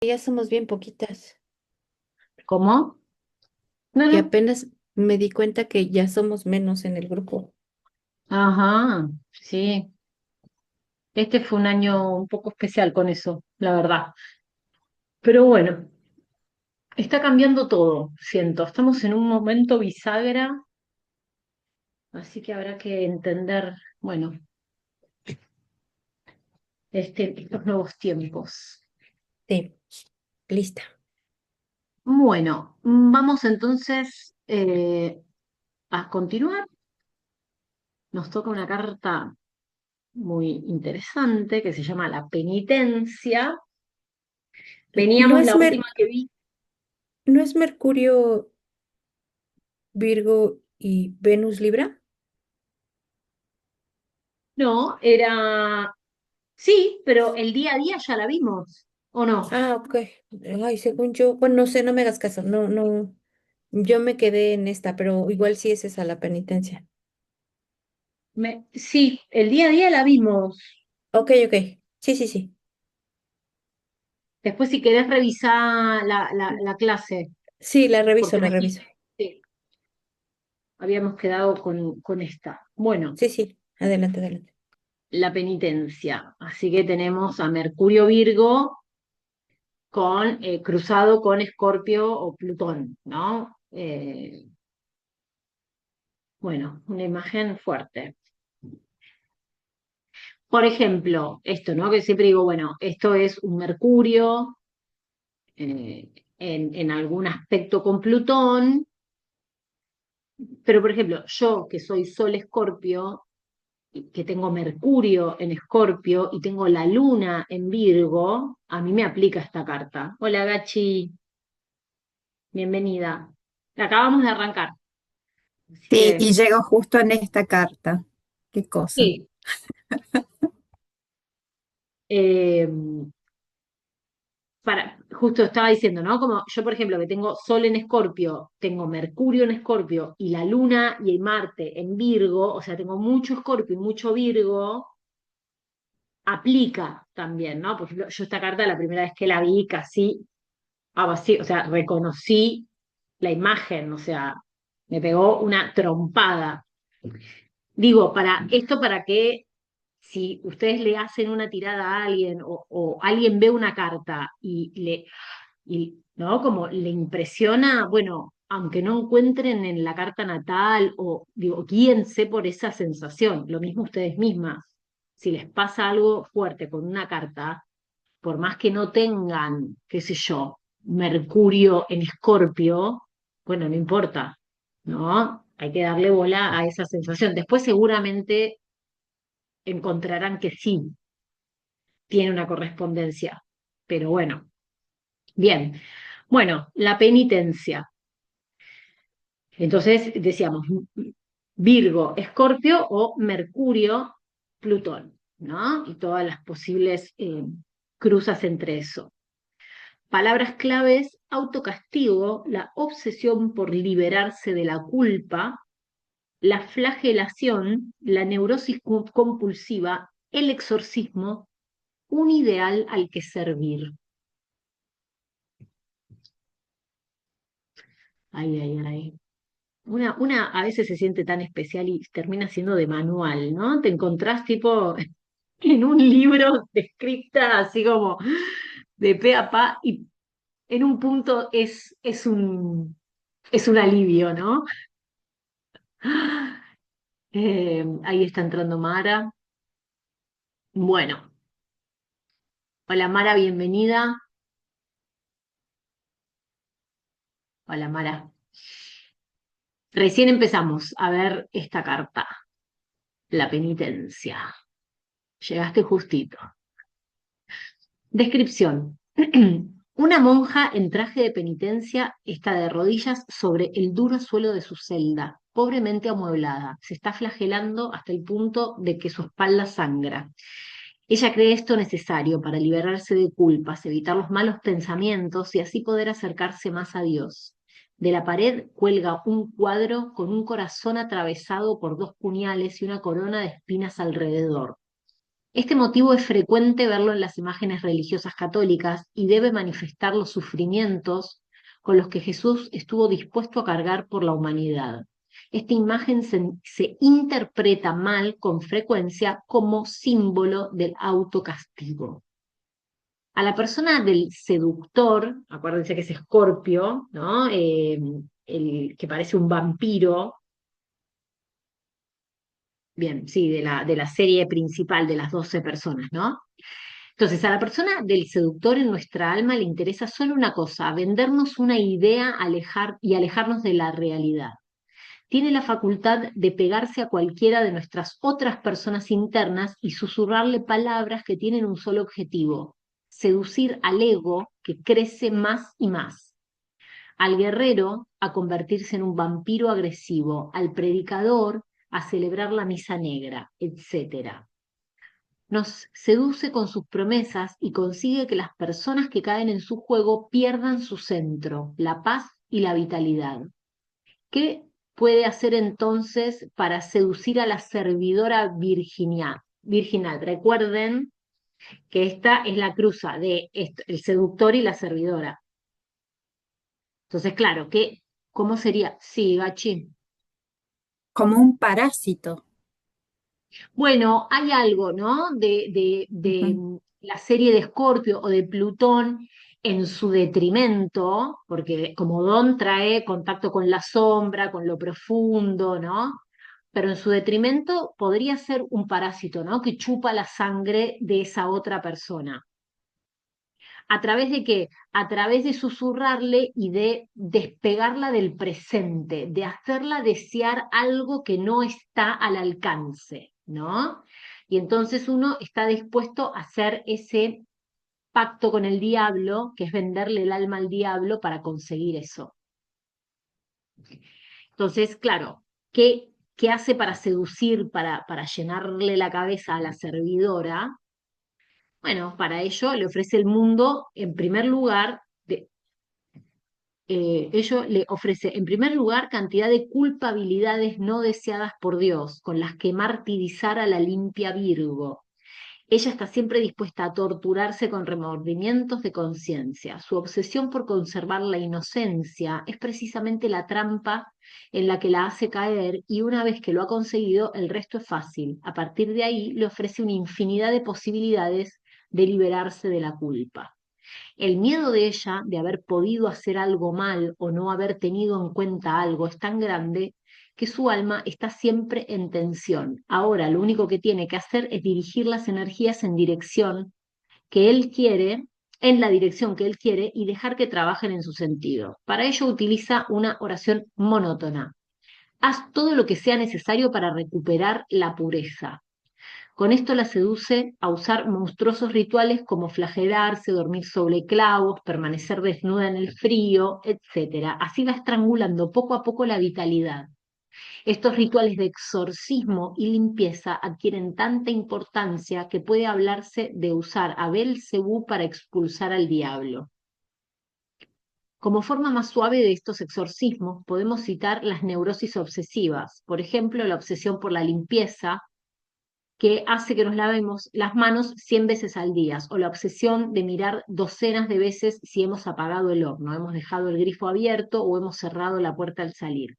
Ya somos bien poquitas, ¿Cómo? No, que no. apenas me di cuenta que ya somos menos en el grupo. Ajá, sí. Este fue un año un poco especial con eso, la verdad. Pero bueno, está cambiando todo, siento. Estamos en un momento bisagra, así que habrá que entender, bueno, estos nuevos tiempos. Sí, lista. Bueno, vamos entonces a continuar. Nos toca una carta muy interesante que se llama La Penitencia. ¿No Veníamos es la última que vi. no es Mercurio, Virgo y Venus Libra? No, era. Sí, pero el día a día ya la vimos, ¿o no? Ah, ok. Ay, según yo, bueno, no sé, no me hagas caso. No, no. Yo me quedé en esta, pero igual sí es esa la penitencia. Sí, el día a día la vimos. Ok, ok. Sí, sí, sí. Después, si querés revisar la clase, Sí, la reviso, porque la me reviso. dijiste que habíamos quedado con esta. Bueno, Sí, sí. Adelante, adelante. la penitencia. Así que tenemos a Mercurio Virgo cruzado con Escorpio o Plutón, ¿no? Bueno, una imagen fuerte. Por ejemplo, esto, ¿no? Que siempre digo, bueno, esto es un Mercurio eh, en algún aspecto con Plutón, pero por ejemplo, yo que soy Sol Escorpio, y que tengo Mercurio en Escorpio y tengo la Luna en Virgo, a mí me aplica esta carta. Hola Gachi, bienvenida. Acabamos de arrancar, así Sí, que y llegó justo en esta carta. Qué cosa. sí. Eh, justo estaba diciendo, ¿no? Como yo, por ejemplo, que tengo Sol en Escorpio, tengo Mercurio en Escorpio y la Luna y el Marte en Virgo, o sea, tengo mucho Escorpio y mucho Virgo, aplica también, ¿no? Por ejemplo, yo esta carta la primera vez que la vi casi, así, o sea, reconocí la imagen, o sea, me pegó una trompada. Digo, para que si ustedes le hacen una tirada a alguien o alguien ve una carta y ¿no? Como le impresiona, bueno, aunque no encuentren en la carta natal o digo, guíense por esa sensación, lo mismo ustedes mismas. Si les pasa algo fuerte con una carta, por más que no tengan, qué sé yo, Mercurio en Escorpio, bueno, no importa, ¿no? Hay que darle bola a esa sensación. Después seguramente encontrarán que sí tiene una correspondencia. Pero bueno, bien. Bueno, la penitencia. Entonces decíamos Virgo, Escorpio o Mercurio, Plutón, ¿no? Y todas las posibles cruzas entre eso. Palabras claves: autocastigo, la obsesión por liberarse de la culpa, la flagelación, la neurosis compulsiva, el exorcismo, un ideal al que servir. Ay, ay, ay. Una a veces se siente tan especial y termina siendo de manual, ¿no? Te encontrás tipo en un libro descripta así como de pe a pa y en un punto es un alivio, ¿no? Ahí está entrando Mara. Bueno, hola Mara, bienvenida. Hola Mara. Recién empezamos a ver esta carta, la penitencia. Llegaste justito. Descripción. Una monja en traje de penitencia está de rodillas sobre el duro suelo de su celda, pobremente amueblada. Se está flagelando hasta el punto de que su espalda sangra. Ella cree esto necesario para liberarse de culpas, evitar los malos pensamientos y así poder acercarse más a Dios. De la pared cuelga un cuadro con un corazón atravesado por dos puñales y una corona de espinas alrededor. Este motivo es frecuente verlo en las imágenes religiosas católicas y debe manifestar los sufrimientos con los que Jesús estuvo dispuesto a cargar por la humanidad. Esta imagen se interpreta mal con frecuencia como símbolo del autocastigo. A la persona del seductor, acuérdense que es Escorpio, ¿no? El que parece un vampiro, bien, sí, de la serie principal de las 12 personas, ¿no? Entonces, a la persona del seductor en nuestra alma le interesa solo una cosa, vendernos una idea y alejarnos de la realidad. Tiene la facultad de pegarse a cualquiera de nuestras otras personas internas y susurrarle palabras que tienen un solo objetivo: seducir al ego que crece más y más, al guerrero a convertirse en un vampiro agresivo, al predicador a celebrar la misa negra, etc. Nos seduce con sus promesas y consigue que las personas que caen en su juego pierdan su centro, la paz y la vitalidad. ¿Qué puede hacer entonces para seducir a la servidora virginal? Recuerden que esta es la cruza de el seductor y la servidora. Entonces, claro, ¿cómo sería? Sí, Gachi. como un parásito. Bueno, hay algo, ¿no? Ujú. La serie de Escorpio o de Plutón en su detrimento, porque como Don trae contacto con la sombra, con lo profundo, ¿no? Pero en su detrimento podría ser un parásito, ¿no? Que chupa la sangre de esa otra persona. ¿A través de qué? A través de susurrarle y de despegarla del presente, de hacerla desear algo que no está al alcance, ¿no? Y entonces uno está dispuesto a hacer ese pacto con el diablo, que es venderle el alma al diablo para conseguir eso. Entonces, claro, ¿qué hace para seducir, para llenarle la cabeza a la servidora? Bueno, para ello le ofrece el mundo, en primer lugar, ello le ofrece, en primer lugar, cantidad de culpabilidades no deseadas por Dios, con las que martirizar a la limpia Virgo. Ella está siempre dispuesta a torturarse con remordimientos de conciencia. Su obsesión por conservar la inocencia es precisamente la trampa en la que la hace caer, y una vez que lo ha conseguido, el resto es fácil. A partir de ahí le ofrece una infinidad de posibilidades de liberarse de la culpa. El miedo de ella de haber podido hacer algo mal o no haber tenido en cuenta algo es tan grande que su alma está siempre en tensión. Ahora lo único que tiene que hacer es dirigir las energías en dirección que él quiere, en la dirección que él quiere, y dejar que trabajen en su sentido. Para ello utiliza una oración monótona. Haz todo lo que sea necesario para recuperar la pureza. Con esto la seduce a usar monstruosos rituales como flagelarse, dormir sobre clavos, permanecer desnuda en el frío, etc. Así va estrangulando poco a poco la vitalidad. Estos rituales de exorcismo y limpieza adquieren tanta importancia que puede hablarse de usar a Belcebú para expulsar al diablo. Como forma más suave de estos exorcismos, podemos citar las neurosis obsesivas, por ejemplo, la obsesión por la limpieza, que hace que nos lavemos las manos 100 veces al día, o la obsesión de mirar docenas de veces si hemos apagado el horno, hemos dejado el grifo abierto o hemos cerrado la puerta al salir.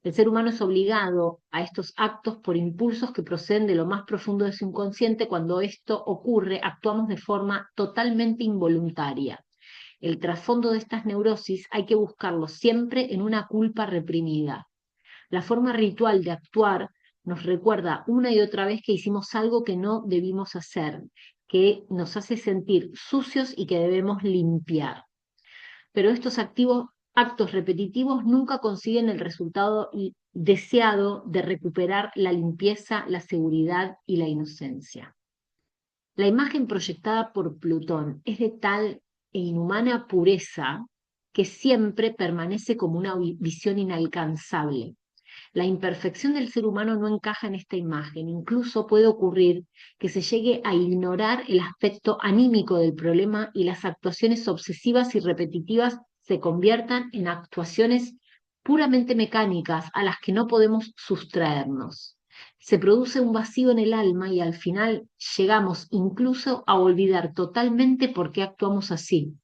El ser humano es obligado a estos actos por impulsos que proceden de lo más profundo de su inconsciente. Cuando esto ocurre, actuamos de forma totalmente involuntaria. El trasfondo de estas neurosis hay que buscarlo siempre en una culpa reprimida. La forma ritual de actuar nos recuerda una y otra vez que hicimos algo que no debimos hacer, que nos hace sentir sucios y que debemos limpiar. Pero estos actos repetitivos nunca consiguen el resultado deseado de recuperar la limpieza, la seguridad y la inocencia. La imagen proyectada por Plutón es de tal e inhumana pureza que siempre permanece como una visión inalcanzable. La imperfección del ser humano no encaja en esta imagen. Incluso puede ocurrir que se llegue a ignorar el aspecto anímico del problema y las actuaciones obsesivas y repetitivas se conviertan en actuaciones puramente mecánicas a las que no podemos sustraernos. se produce un vacío en el alma y al final llegamos incluso a olvidar totalmente por qué actuamos así.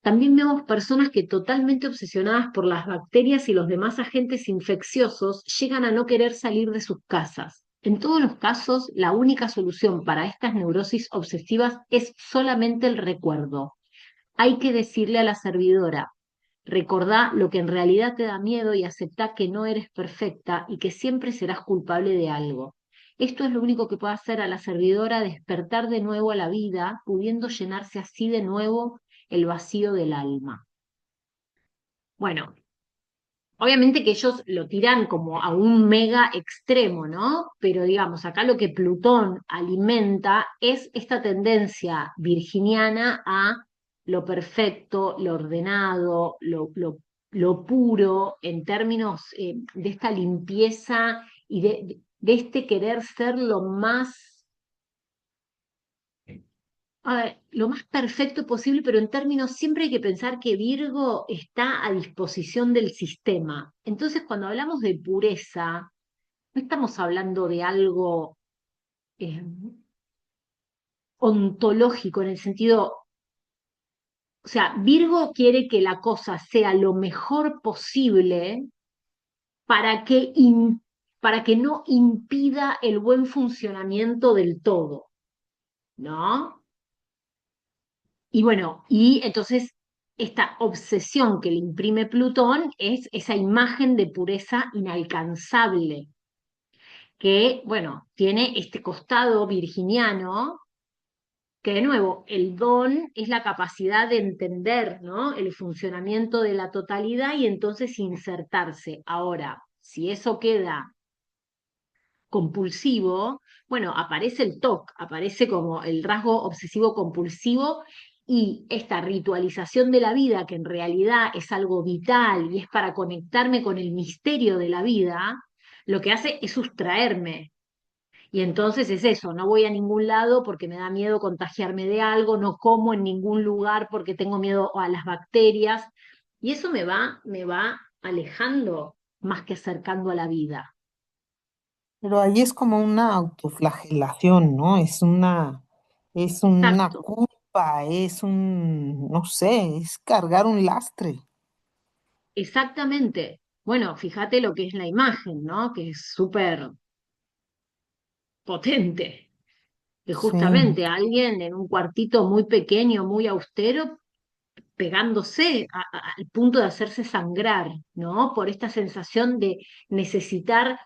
También vemos personas que totalmente obsesionadas por las bacterias y los demás agentes infecciosos llegan a no querer salir de sus casas. En todos los casos, la única solución para estas neurosis obsesivas es solamente el recuerdo. Hay que decirle a la servidora: recordá lo que en realidad te da miedo y aceptá que no eres perfecta y que siempre serás culpable de algo. Esto es lo único que puede hacer a la servidora despertar de nuevo a la vida, pudiendo llenarse así de nuevo el vacío del alma. Bueno, obviamente que ellos lo tiran como a un mega extremo, ¿no? Pero digamos, acá lo que Plutón alimenta es esta tendencia virginiana a lo perfecto, lo ordenado, lo puro, en términos de esta limpieza y de este querer ser lo más, a ver, lo más perfecto posible, pero en términos, siempre hay que pensar que Virgo está a disposición del sistema. Entonces, cuando hablamos de pureza, no estamos hablando de algo eh, ontológico en el sentido, o sea, Virgo quiere que la cosa sea lo mejor posible para que, para que no impida el buen funcionamiento del todo, ¿no? Y bueno, y entonces esta obsesión que le imprime Plutón es esa imagen de pureza inalcanzable, que, bueno, tiene este costado virginiano, que de nuevo, el don es la capacidad de entender, ¿no?, el funcionamiento de la totalidad y entonces insertarse. Ahora, si eso queda compulsivo, bueno, aparece el TOC, aparece como el rasgo obsesivo compulsivo, y esta ritualización de la vida, que en realidad es algo vital y es para conectarme con el misterio de la vida, lo que hace es sustraerme. Y entonces es eso, no voy a ningún lado porque me da miedo contagiarme de algo, no como en ningún lugar porque tengo miedo a las bacterias, y eso me va alejando más que acercando a la vida. Pero ahí es como una autoflagelación, ¿no? Es una Exacto. culpa, no sé, es cargar un lastre. Exactamente. Bueno, fíjate lo que es la imagen, ¿no? Que es súper potente. Que Sí, justamente alguien en un cuartito muy pequeño, muy austero, pegándose al punto de hacerse sangrar, ¿no? Por esta sensación de necesitar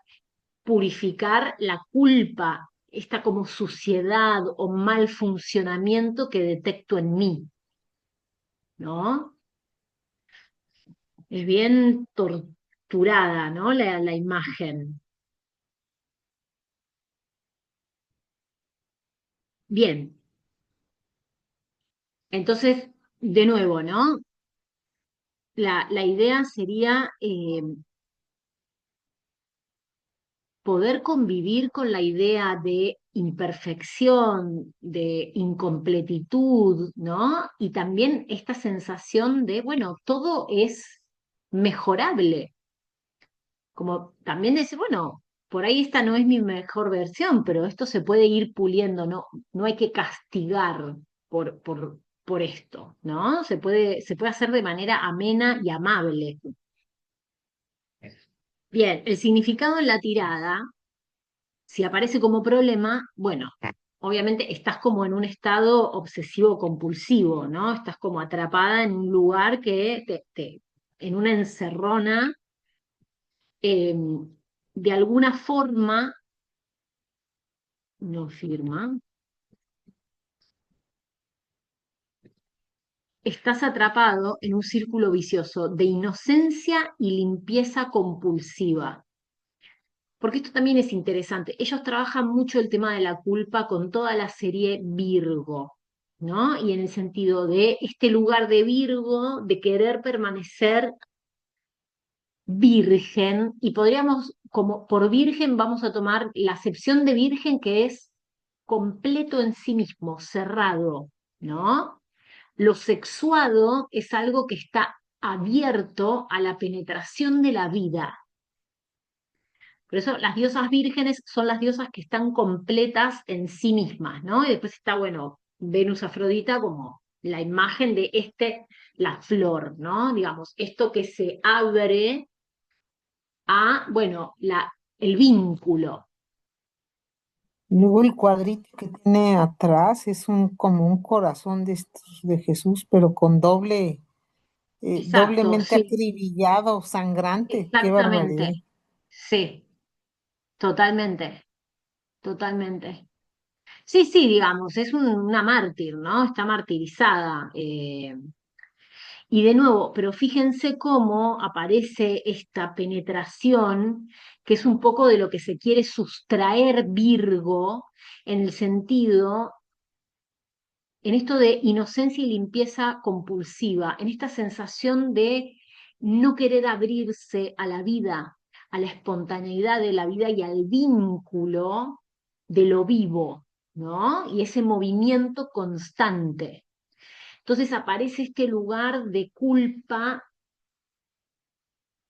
purificar la culpa, esta como suciedad o mal funcionamiento que detecto en mí, ¿no? Es bien torturada, ¿no? La imagen. Bien, entonces, de nuevo, ¿no? La idea sería poder convivir con la idea de imperfección, de incompletitud, ¿no? Y también esta sensación de, bueno, todo es mejorable. Como también decir, bueno, por ahí esta no es mi mejor versión, pero esto se puede ir puliendo, ¿no? No hay que castigar por esto, ¿no? Se puede hacer de manera amena y amable. Bien, el significado en la tirada, si aparece como problema, bueno, obviamente estás como en un estado obsesivo compulsivo, ¿no? Estás como atrapada en un lugar que en una encerrona, eh, de alguna forma no firma, estás atrapado en un círculo vicioso de inocencia y limpieza compulsiva. Porque esto también es interesante. Ellos trabajan mucho el tema de la culpa con toda la serie Virgo, ¿no? Y en el sentido de este lugar de Virgo, de querer permanecer virgen, y podríamos, como por virgen, vamos a tomar la acepción de virgen, que es completo en sí mismo, cerrado, ¿no? Lo sexuado es algo que está abierto a la penetración de la vida. Por eso las diosas vírgenes son las diosas que están completas en sí mismas, ¿no? Y después está, bueno, Venus Afrodita como la imagen de la flor, ¿no? Digamos, esto que se abre a, bueno, el vínculo. Luego el cuadrito que tiene atrás es como un corazón de estos de Jesús, pero con Exacto, doblemente sí, acribillado, sangrante. Qué barbaridad. exactamente. Sí, totalmente, totalmente. Sí, sí, digamos, es una mártir, ¿no? Está martirizada. Y de nuevo, pero fíjense cómo aparece esta penetración, que es un poco de lo que se quiere sustraer Virgo, en el sentido, en esto de inocencia y limpieza compulsiva, en esta sensación de no querer abrirse a la vida, a la espontaneidad de la vida y al vínculo de lo vivo, ¿no? Y ese movimiento constante. Entonces aparece este lugar de culpa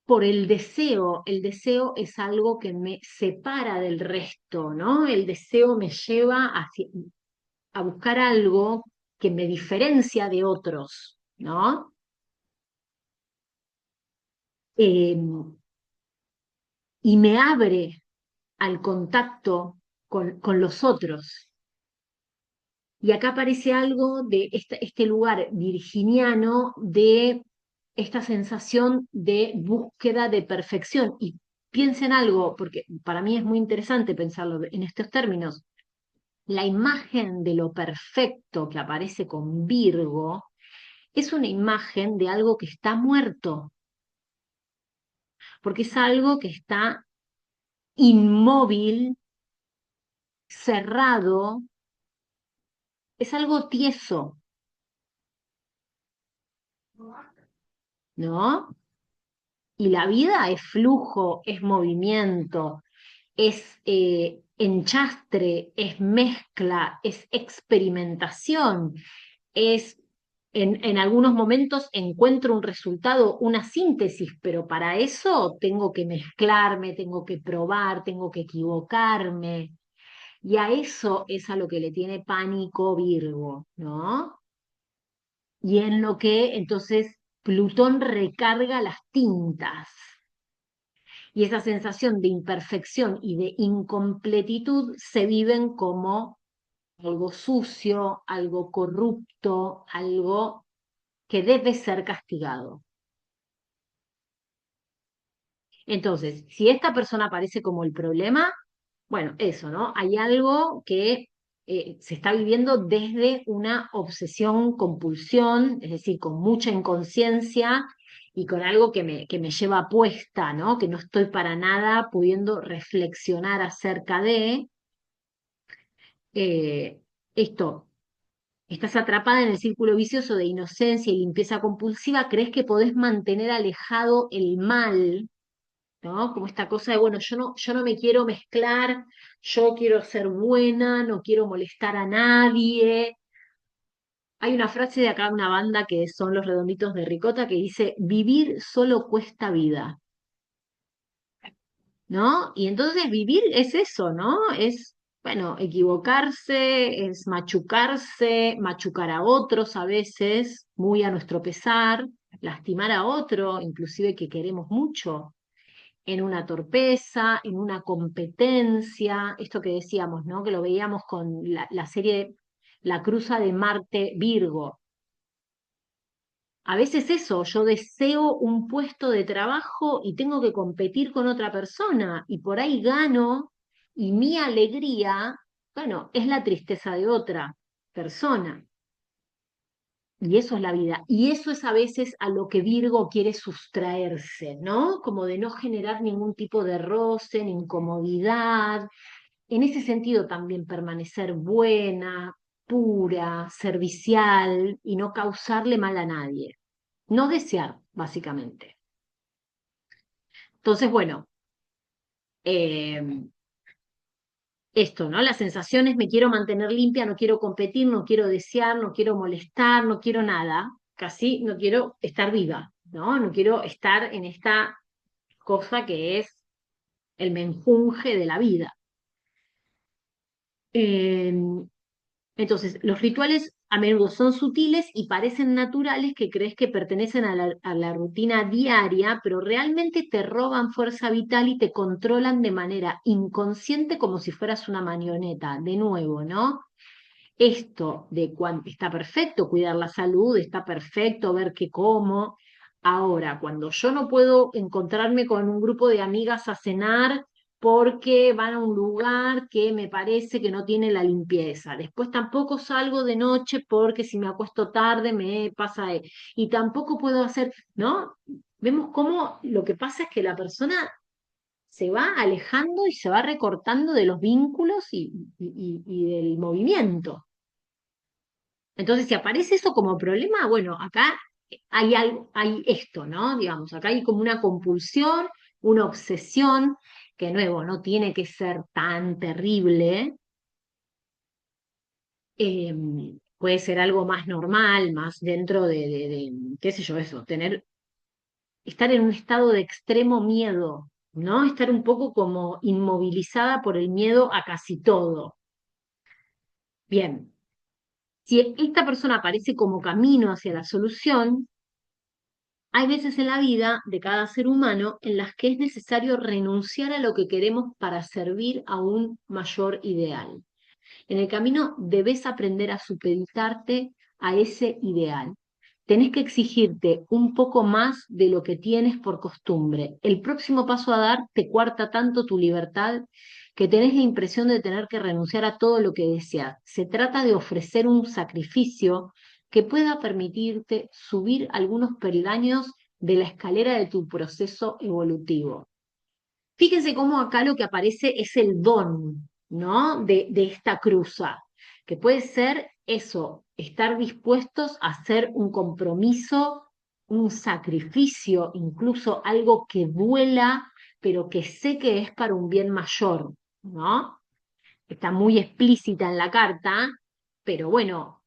por el deseo. El deseo es algo que me separa del resto, ¿no? El deseo me lleva a buscar algo que me diferencia de otros, ¿no? Eh, y me abre al contacto con los otros. Y acá aparece algo de este lugar virginiano de esta sensación de búsqueda de perfección. Y piensen algo, porque para mí es muy interesante pensarlo en estos términos. La imagen de lo perfecto que aparece con Virgo es una imagen de algo que está muerto, porque es algo que está inmóvil, cerrado, es algo tieso, ¿no? Y la vida es flujo, es movimiento, es enchastre, es mezcla, es experimentación, es en algunos momentos encuentro un resultado, una síntesis, pero para eso tengo que mezclarme, tengo que probar, tengo que equivocarme. Y a eso es a lo que le tiene pánico Virgo, ¿no? Y en lo que entonces Plutón recarga las tintas. Y esa sensación de imperfección y de incompletitud se viven como algo sucio, algo corrupto, algo que debe ser castigado. Entonces, si esta persona aparece como el problema, bueno, eso, ¿no? Hay algo que se está viviendo desde una obsesión, compulsión, es decir, con mucha inconsciencia y con algo que me lleva puesta, ¿no? Que no estoy para nada pudiendo reflexionar acerca de esto. Estás atrapada en el círculo vicioso de inocencia y limpieza compulsiva, crees que podés mantener alejado el mal, ¿no? Como esta cosa de, bueno, yo no me quiero mezclar, yo quiero ser buena, no quiero molestar a nadie. Hay una frase de acá de una banda que son Los Redonditos de Ricota que dice, vivir solo cuesta vida, ¿no? Y entonces vivir es eso, ¿no? Es, bueno, equivocarse, es machucarse, machucar a otros a veces, muy a nuestro pesar, lastimar a otro, inclusive que queremos mucho en una torpeza, en una competencia, esto que decíamos, ¿no? Que lo veíamos con la serie La Cruza de Marte Virgo. A veces eso, yo deseo un puesto de trabajo y tengo que competir con otra persona y por ahí gano y mi alegría, bueno, es la tristeza de otra persona. Y eso es la vida. Y eso es a veces a lo que Virgo quiere sustraerse, ¿no? Como de no generar ningún tipo de roce, ni incomodidad. En ese sentido también permanecer buena, pura, servicial y no causarle mal a nadie. No desear, básicamente. Entonces, bueno, eh, esto, ¿no? Las sensaciones, me quiero mantener limpia, no quiero competir, no quiero desear, no quiero molestar, no quiero nada, casi no quiero estar viva, ¿no? No quiero estar en esta cosa que es el menjunje de la vida. Eh, entonces, los rituales a menudo son sutiles y parecen naturales, que crees que pertenecen a la rutina diaria, pero realmente te roban fuerza vital y te controlan de manera inconsciente como si fueras una marioneta. De nuevo, ¿no? Esto de cuando está perfecto cuidar la salud, está perfecto ver qué como. Ahora, cuando yo no puedo encontrarme con un grupo de amigas a cenar porque van a un lugar que me parece que no tiene la limpieza. Después tampoco salgo de noche porque si me acuesto tarde me pasa. Y tampoco puedo hacer, ¿no? Vemos cómo lo que pasa es que la persona se va alejando y se va recortando de los vínculos y del movimiento. Entonces, si aparece eso como problema, bueno, acá hay algo, hay esto, ¿no? Digamos, acá hay como una compulsión, una obsesión, que de nuevo no tiene que ser tan terrible, eh, puede ser algo más normal, más dentro qué sé yo, eso, estar en un estado de extremo miedo, ¿no? Estar un poco como inmovilizada por el miedo a casi todo. Bien, si esta persona aparece como camino hacia la solución, hay veces en la vida de cada ser humano en las que es necesario renunciar a lo que queremos para servir a un mayor ideal. En el camino debes aprender a supeditarte a ese ideal. Tenés que exigirte un poco más de lo que tienes por costumbre. El próximo paso a dar te cuarta tanto tu libertad que tenés la impresión de tener que renunciar a todo lo que deseas. Se trata de ofrecer un sacrificio que pueda permitirte subir algunos peldaños de la escalera de tu proceso evolutivo. Fíjense cómo acá lo que aparece es el don, ¿no? De esta cruza, que puede ser eso, estar dispuestos a hacer un compromiso, un sacrificio, incluso algo que duela, pero que sé que es para un bien mayor, ¿no? Está muy explícita en la carta, pero bueno,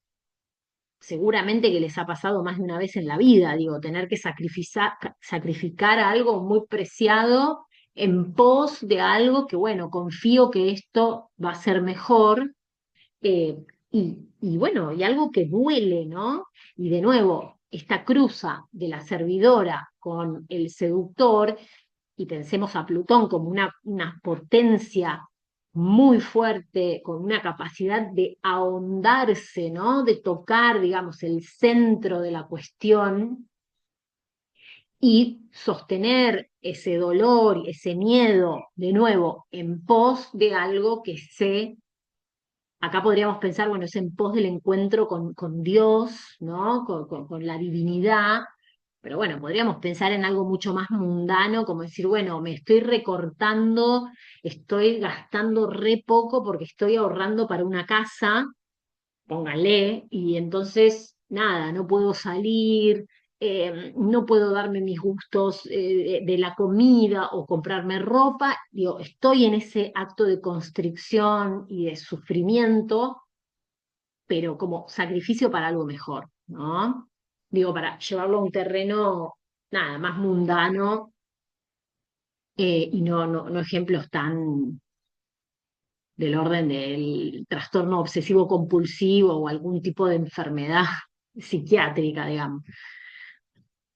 seguramente que les ha pasado más de una vez en la vida, digo, tener que sacrificar algo muy preciado en pos de algo que, bueno, confío que esto va a ser mejor, eh, y bueno, y algo que duele, ¿no? Y de nuevo, esta cruza de la servidora con el seductor, y pensemos a Plutón como una potencia muy fuerte, con una capacidad de ahondarse, ¿no? De tocar, digamos, el centro de la cuestión y sostener ese dolor, ese miedo, de nuevo, en pos de algo que acá podríamos pensar, bueno, es en pos del encuentro con Dios, ¿no? Con la divinidad, pero bueno, podríamos pensar en algo mucho más mundano, como decir, bueno, me estoy recortando, estoy gastando re poco porque estoy ahorrando para una casa, póngale, y entonces, nada, no puedo salir, no puedo darme mis gustos de la comida o comprarme ropa, digo, estoy en ese acto de constricción y de sufrimiento, pero como sacrificio para algo mejor, ¿no? Digo, para llevarlo a un terreno, nada, más mundano, y no ejemplos tan del orden del trastorno obsesivo compulsivo o algún tipo de enfermedad psiquiátrica, digamos.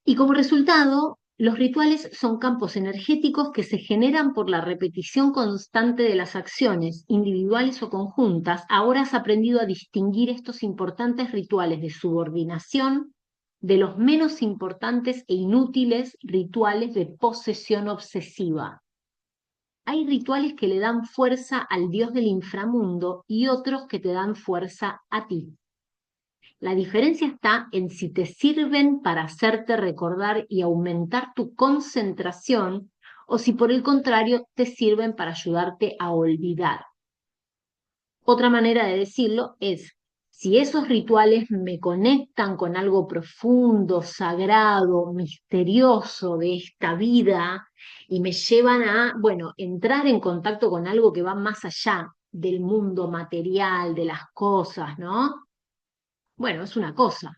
Y como resultado, los rituales son campos energéticos que se generan por la repetición constante de las acciones, individuales o conjuntas. Ahora has aprendido a distinguir estos importantes rituales de subordinación de los menos importantes e inútiles rituales de posesión obsesiva. Hay rituales que le dan fuerza al dios del inframundo y otros que te dan fuerza a ti. La diferencia está en si te sirven para hacerte recordar y aumentar tu concentración o si por el contrario te sirven para ayudarte a olvidar. Otra manera de decirlo es, si esos rituales me conectan con algo profundo, sagrado, misterioso de esta vida y me llevan a, bueno, entrar en contacto con algo que va más allá del mundo material, de las cosas, ¿no? Bueno, es una cosa.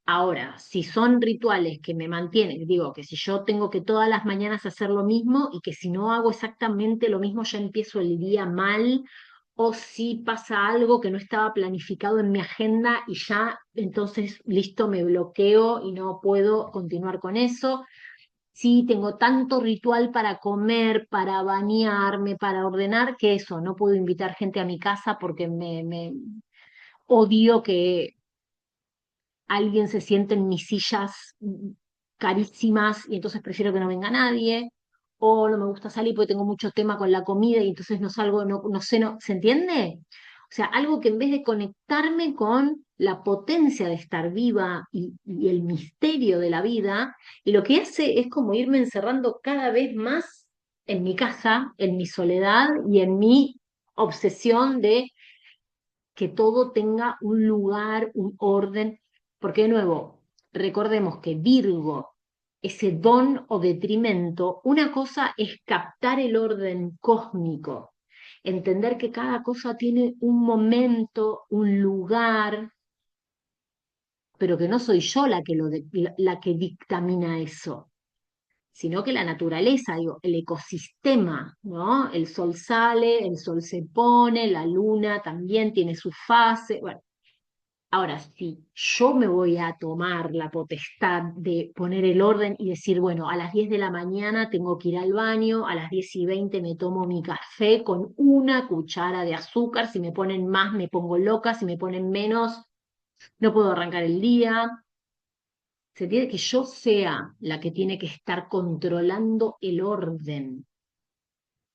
Ahora, si son rituales que me mantienen, digo que si yo tengo que todas las mañanas hacer lo mismo y que si no hago exactamente lo mismo ya empiezo el día mal, o si pasa algo que no estaba planificado en mi agenda y ya entonces listo, me bloqueo y no puedo continuar con eso. Sí, tengo tanto ritual para comer, para bañarme, para ordenar, que eso, no puedo invitar gente a mi casa porque me odio que alguien se siente en mis sillas carísimas y entonces prefiero que no venga nadie, o no me gusta salir porque tengo mucho tema con la comida y entonces no salgo, no sé, ¿se entiende? O sea, algo que en vez de conectarme con la potencia de estar viva y el misterio de la vida, y lo que hace es como irme encerrando cada vez más en mi casa, en mi soledad y en mi obsesión de que todo tenga un lugar, un orden, porque de nuevo, recordemos que Virgo, ese don o detrimento, una cosa es captar el orden cósmico, entender que cada cosa tiene un momento, un lugar, pero que no soy yo la que dictamina eso, sino que la naturaleza, digo, el ecosistema, ¿no? El sol sale, el sol se pone, la luna también tiene su fase. Bueno, ahora, si yo me voy a tomar la potestad de poner el orden y decir, bueno, a las 10 de la mañana tengo que ir al baño, a las 10:20 me tomo mi café con una cuchara de azúcar, si me ponen más me pongo loca, si me ponen menos no puedo arrancar el día. Se tiene que yo sea la que tiene que estar controlando el orden.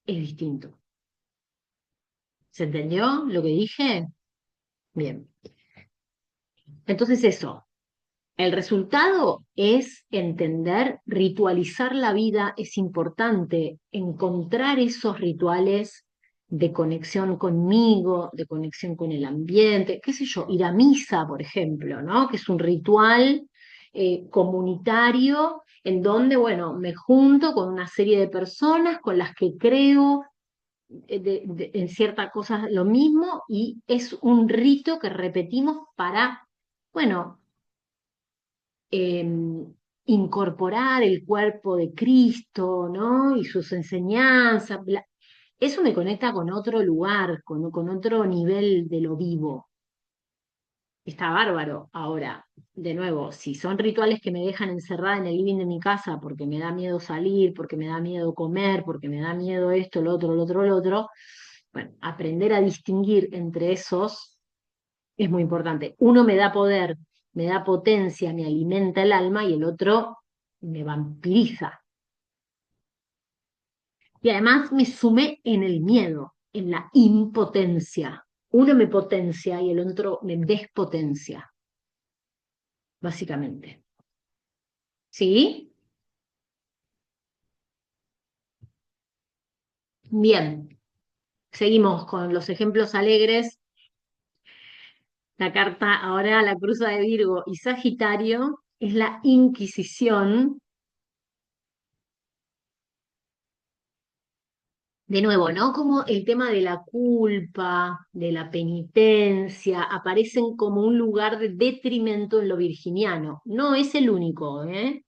Es distinto. ¿Se entendió lo que dije? Bien. Entonces eso, el resultado es entender, ritualizar la vida es importante, encontrar esos rituales de conexión conmigo, de conexión con el ambiente, qué sé yo, ir a misa, por ejemplo, ¿no? Que es un ritual comunitario en donde, bueno, me junto con una serie de personas con las que creo en ciertas cosas lo mismo y es un rito que repetimos para, bueno, eh, incorporar el cuerpo de Cristo, ¿no? Y sus enseñanzas. Eso me conecta con otro lugar, con otro nivel de lo vivo. Está bárbaro. Ahora, de nuevo, si son rituales que me dejan encerrada en el living de mi casa porque me da miedo salir, porque me da miedo comer, porque me da miedo esto, lo otro, bueno, aprender a distinguir entre esos es muy importante. Uno me da poder, me da potencia, me alimenta el alma y el otro me vampiriza. Y además me sumé en el miedo, en la impotencia. Uno me potencia y el otro me despotencia, básicamente. ¿Sí? Bien, seguimos con los ejemplos alegres. La carta ahora, la cruza de Virgo y Sagitario, es la Inquisición. De nuevo, ¿no? Como el tema de la culpa, de la penitencia, aparecen como un lugar de detrimento en lo virginiano. No es el único, ¿eh?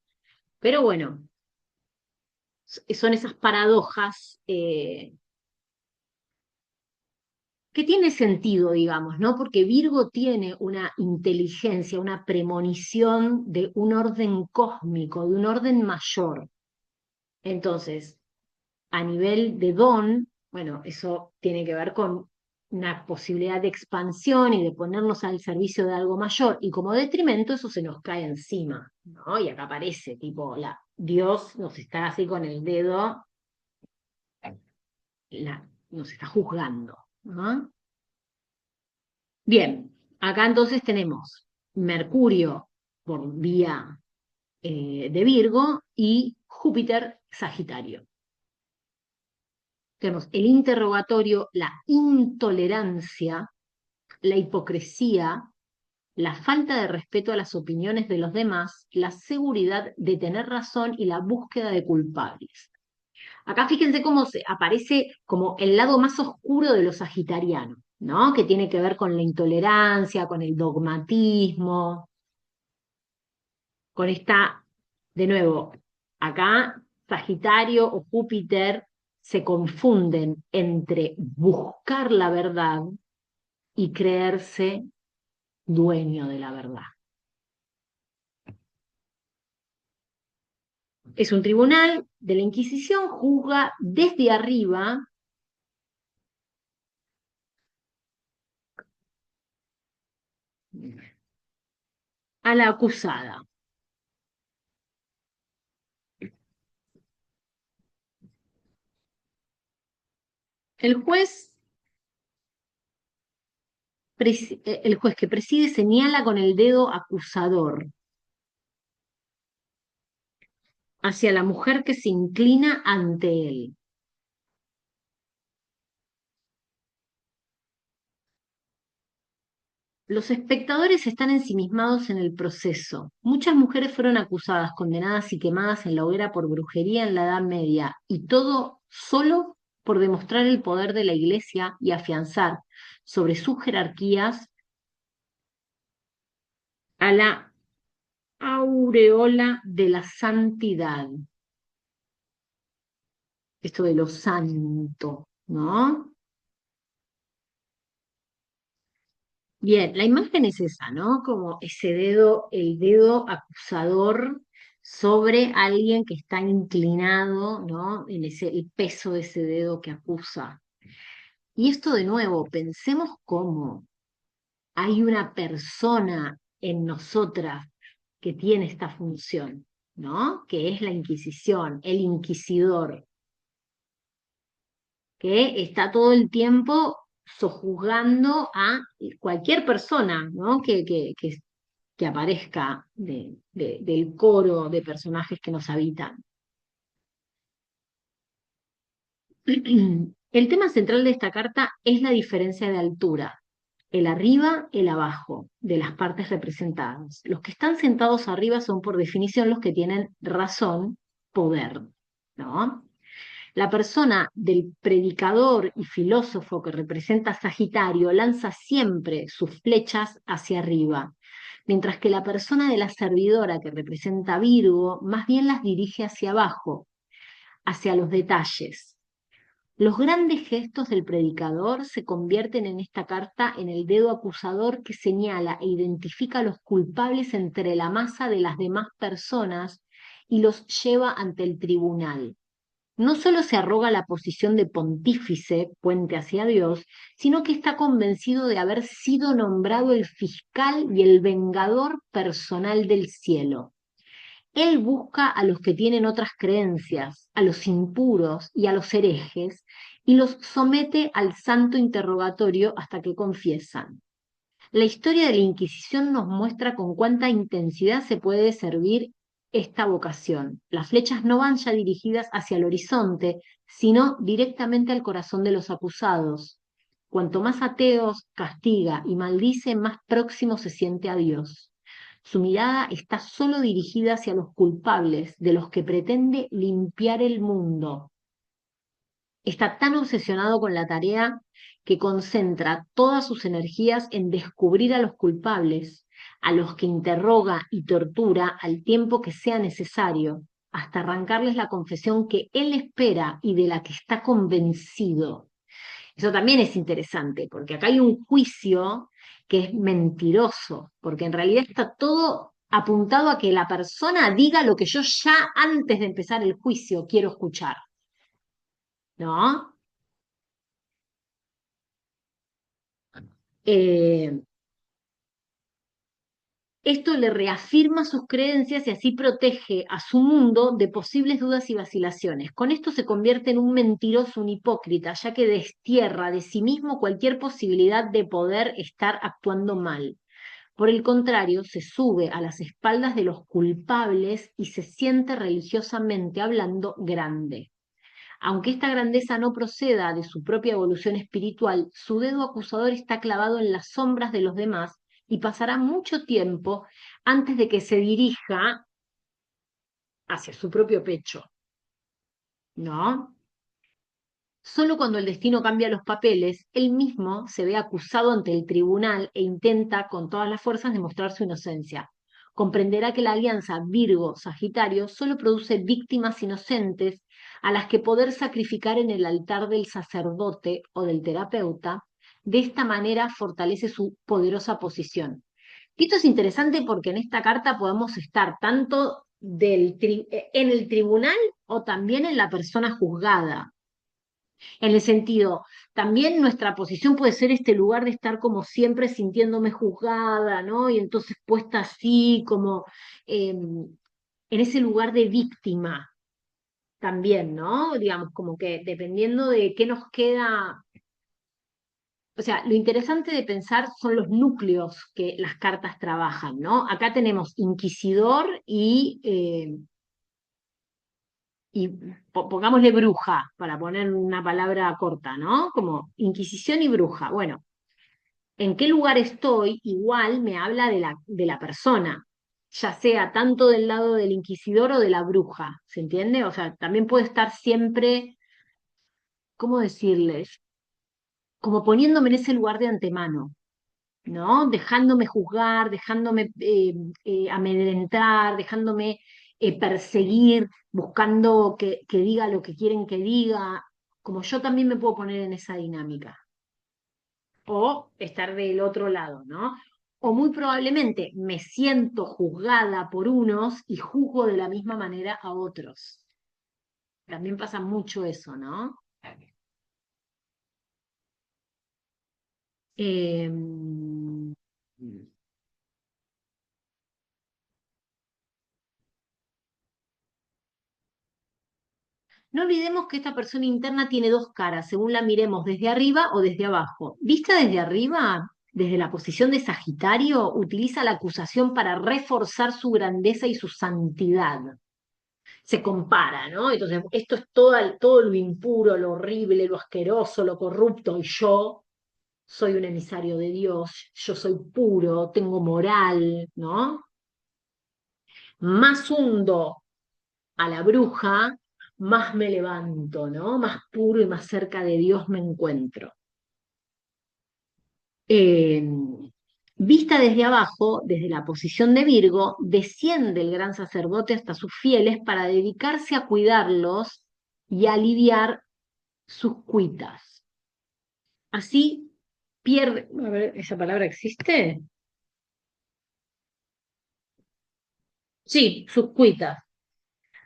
Pero bueno, son esas paradojas que tiene sentido, digamos, ¿no? Porque Virgo tiene una inteligencia, una premonición de un orden cósmico, de un orden mayor. Entonces, a nivel de don, bueno, eso tiene que ver con una posibilidad de expansión y de ponernos al servicio de algo mayor, y como detrimento eso se nos cae encima, ¿no? Y acá aparece, tipo, Dios nos está así con el dedo, nos está juzgando, ¿no? Bien, acá entonces tenemos Mercurio por vía de Virgo y Júpiter Sagitario. Tenemos el interrogatorio, la intolerancia, la hipocresía, la falta de respeto a las opiniones de los demás, la seguridad de tener razón y la búsqueda de culpables. Acá fíjense cómo se aparece como el lado más oscuro de los sagitarianos, ¿no? Que tiene que ver con la intolerancia, con el dogmatismo. con esta, de nuevo, acá Sagitario o Júpiter se confunden entre buscar la verdad y creerse dueño de la verdad. Es un tribunal de la Inquisición, juzga desde arriba a la acusada. El juez, el juez que preside señala con el dedo acusador hacia la mujer que se inclina ante él. Los espectadores están ensimismados en el proceso. Muchas mujeres fueron acusadas, condenadas y quemadas en la hoguera por brujería en la Edad Media, y todo solo por demostrar el poder de la Iglesia y afianzar sobre sus jerarquías a la aureola de la santidad. Esto de lo santo, ¿no? Bien, la imagen es esa, ¿no? Como ese dedo, el dedo acusador sobre alguien que está inclinado, ¿no? En ese, el peso de ese dedo que acusa. Y esto de nuevo, pensemos cómo hay una persona en nosotras que tiene esta función, ¿no? Que es la Inquisición, el inquisidor, que está todo el tiempo sojuzgando a cualquier persona, ¿no? Que aparezca del coro de personajes que nos habitan. El tema central de esta carta es la diferencia de altura, el arriba, el abajo, de las partes representadas. Los que están sentados arriba son por definición los que tienen razón, poder, ¿no? La persona del predicador y filósofo que representa a Sagitario lanza siempre sus flechas hacia arriba, mientras que la persona de la servidora que representa a Virgo más bien las dirige hacia abajo, hacia los detalles. Los grandes gestos del predicador se convierten en esta carta en el dedo acusador que señala e identifica a los culpables entre la masa de las demás personas y los lleva ante el tribunal. No solo se arroga la posición de pontífice, puente hacia Dios, sino que está convencido de haber sido nombrado el fiscal y el vengador personal del cielo. Él busca a los que tienen otras creencias, a los impuros y a los herejes, y los somete al santo interrogatorio hasta que confiesan. La historia de la Inquisición nos muestra con cuánta intensidad se puede servir esta vocación. Las flechas no van ya dirigidas hacia el horizonte, sino directamente al corazón de los acusados. Cuanto más ateos castiga y maldice, más próximo se siente a Dios. Su mirada está solo dirigida hacia los culpables, de los que pretende limpiar el mundo. Está tan obsesionado con la tarea que concentra todas sus energías en descubrir a los culpables, a los que interroga y tortura al tiempo que sea necesario, hasta arrancarles la confesión que él espera y de la que está convencido. Eso también es interesante, porque acá hay un juicio que es mentiroso, porque en realidad está todo apuntado a que la persona diga lo que yo ya antes de empezar el juicio quiero escuchar, ¿no? Eh, Esto le reafirma sus creencias y así protege a su mundo de posibles dudas y vacilaciones. Con esto se convierte en un mentiroso, un hipócrita, ya que destierra de sí mismo cualquier posibilidad de poder estar actuando mal. Por el contrario, se sube a las espaldas de los culpables y se siente religiosamente hablando grande. Aunque esta grandeza no proceda de su propia evolución espiritual, su dedo acusador está clavado en las sombras de los demás y pasará mucho tiempo antes de que se dirija hacia su propio pecho, ¿no? Solo cuando el destino cambia los papeles, él mismo se ve acusado ante el tribunal e intenta con todas las fuerzas demostrar su inocencia. comprenderá que la alianza Virgo-Sagitario solo produce víctimas inocentes a las que poder sacrificar en el altar del sacerdote o del terapeuta. De esta manera fortalece su poderosa posición. Y esto es interesante porque en esta carta podemos estar tanto en el tribunal o también en la persona juzgada. En el sentido, también nuestra posición puede ser este lugar de estar como siempre sintiéndome juzgada, ¿no? Y entonces puesta así, como en ese lugar de víctima también, ¿no? Digamos, como que dependiendo de qué nos queda. O sea, lo interesante de pensar son los núcleos que las cartas trabajan, ¿no? Acá tenemos inquisidor y pongámosle bruja, para poner una palabra corta, ¿no? Como inquisición y bruja. Bueno, ¿en qué lugar estoy? Igual me habla de la persona, ya sea tanto del lado del inquisidor o de la bruja, ¿se entiende? O sea, también puede estar siempre, ¿cómo decirles? Como poniéndome en ese lugar de antemano, ¿no? Dejándome juzgar, dejándome amedrentar, dejándome perseguir, buscando que diga lo que quieren que diga, como yo también me puedo poner en esa dinámica, o estar del otro lado, ¿no? O muy probablemente me siento juzgada por unos y juzgo de la misma manera a otros. También pasa mucho eso, ¿no? Eh, No olvidemos que esta persona interna tiene dos caras, según la miremos desde arriba o desde abajo. Vista desde arriba, desde la posición de Sagitario, utiliza la acusación para reforzar su grandeza y su santidad. Se compara, ¿no? Entonces, esto es todo lo impuro, lo horrible, lo asqueroso, lo corrupto, y yo soy un emisario de Dios, yo soy puro, tengo moral, ¿no? Más hundo a la bruja, más me levanto, ¿no? Más puro y más cerca de Dios me encuentro. Eh, Vista desde abajo, desde la posición de Virgo, desciende el gran sacerdote hasta sus fieles para dedicarse a cuidarlos y aliviar sus cuitas. Así pierde, a ver, ¿esa palabra existe? Sí, sus cuitas.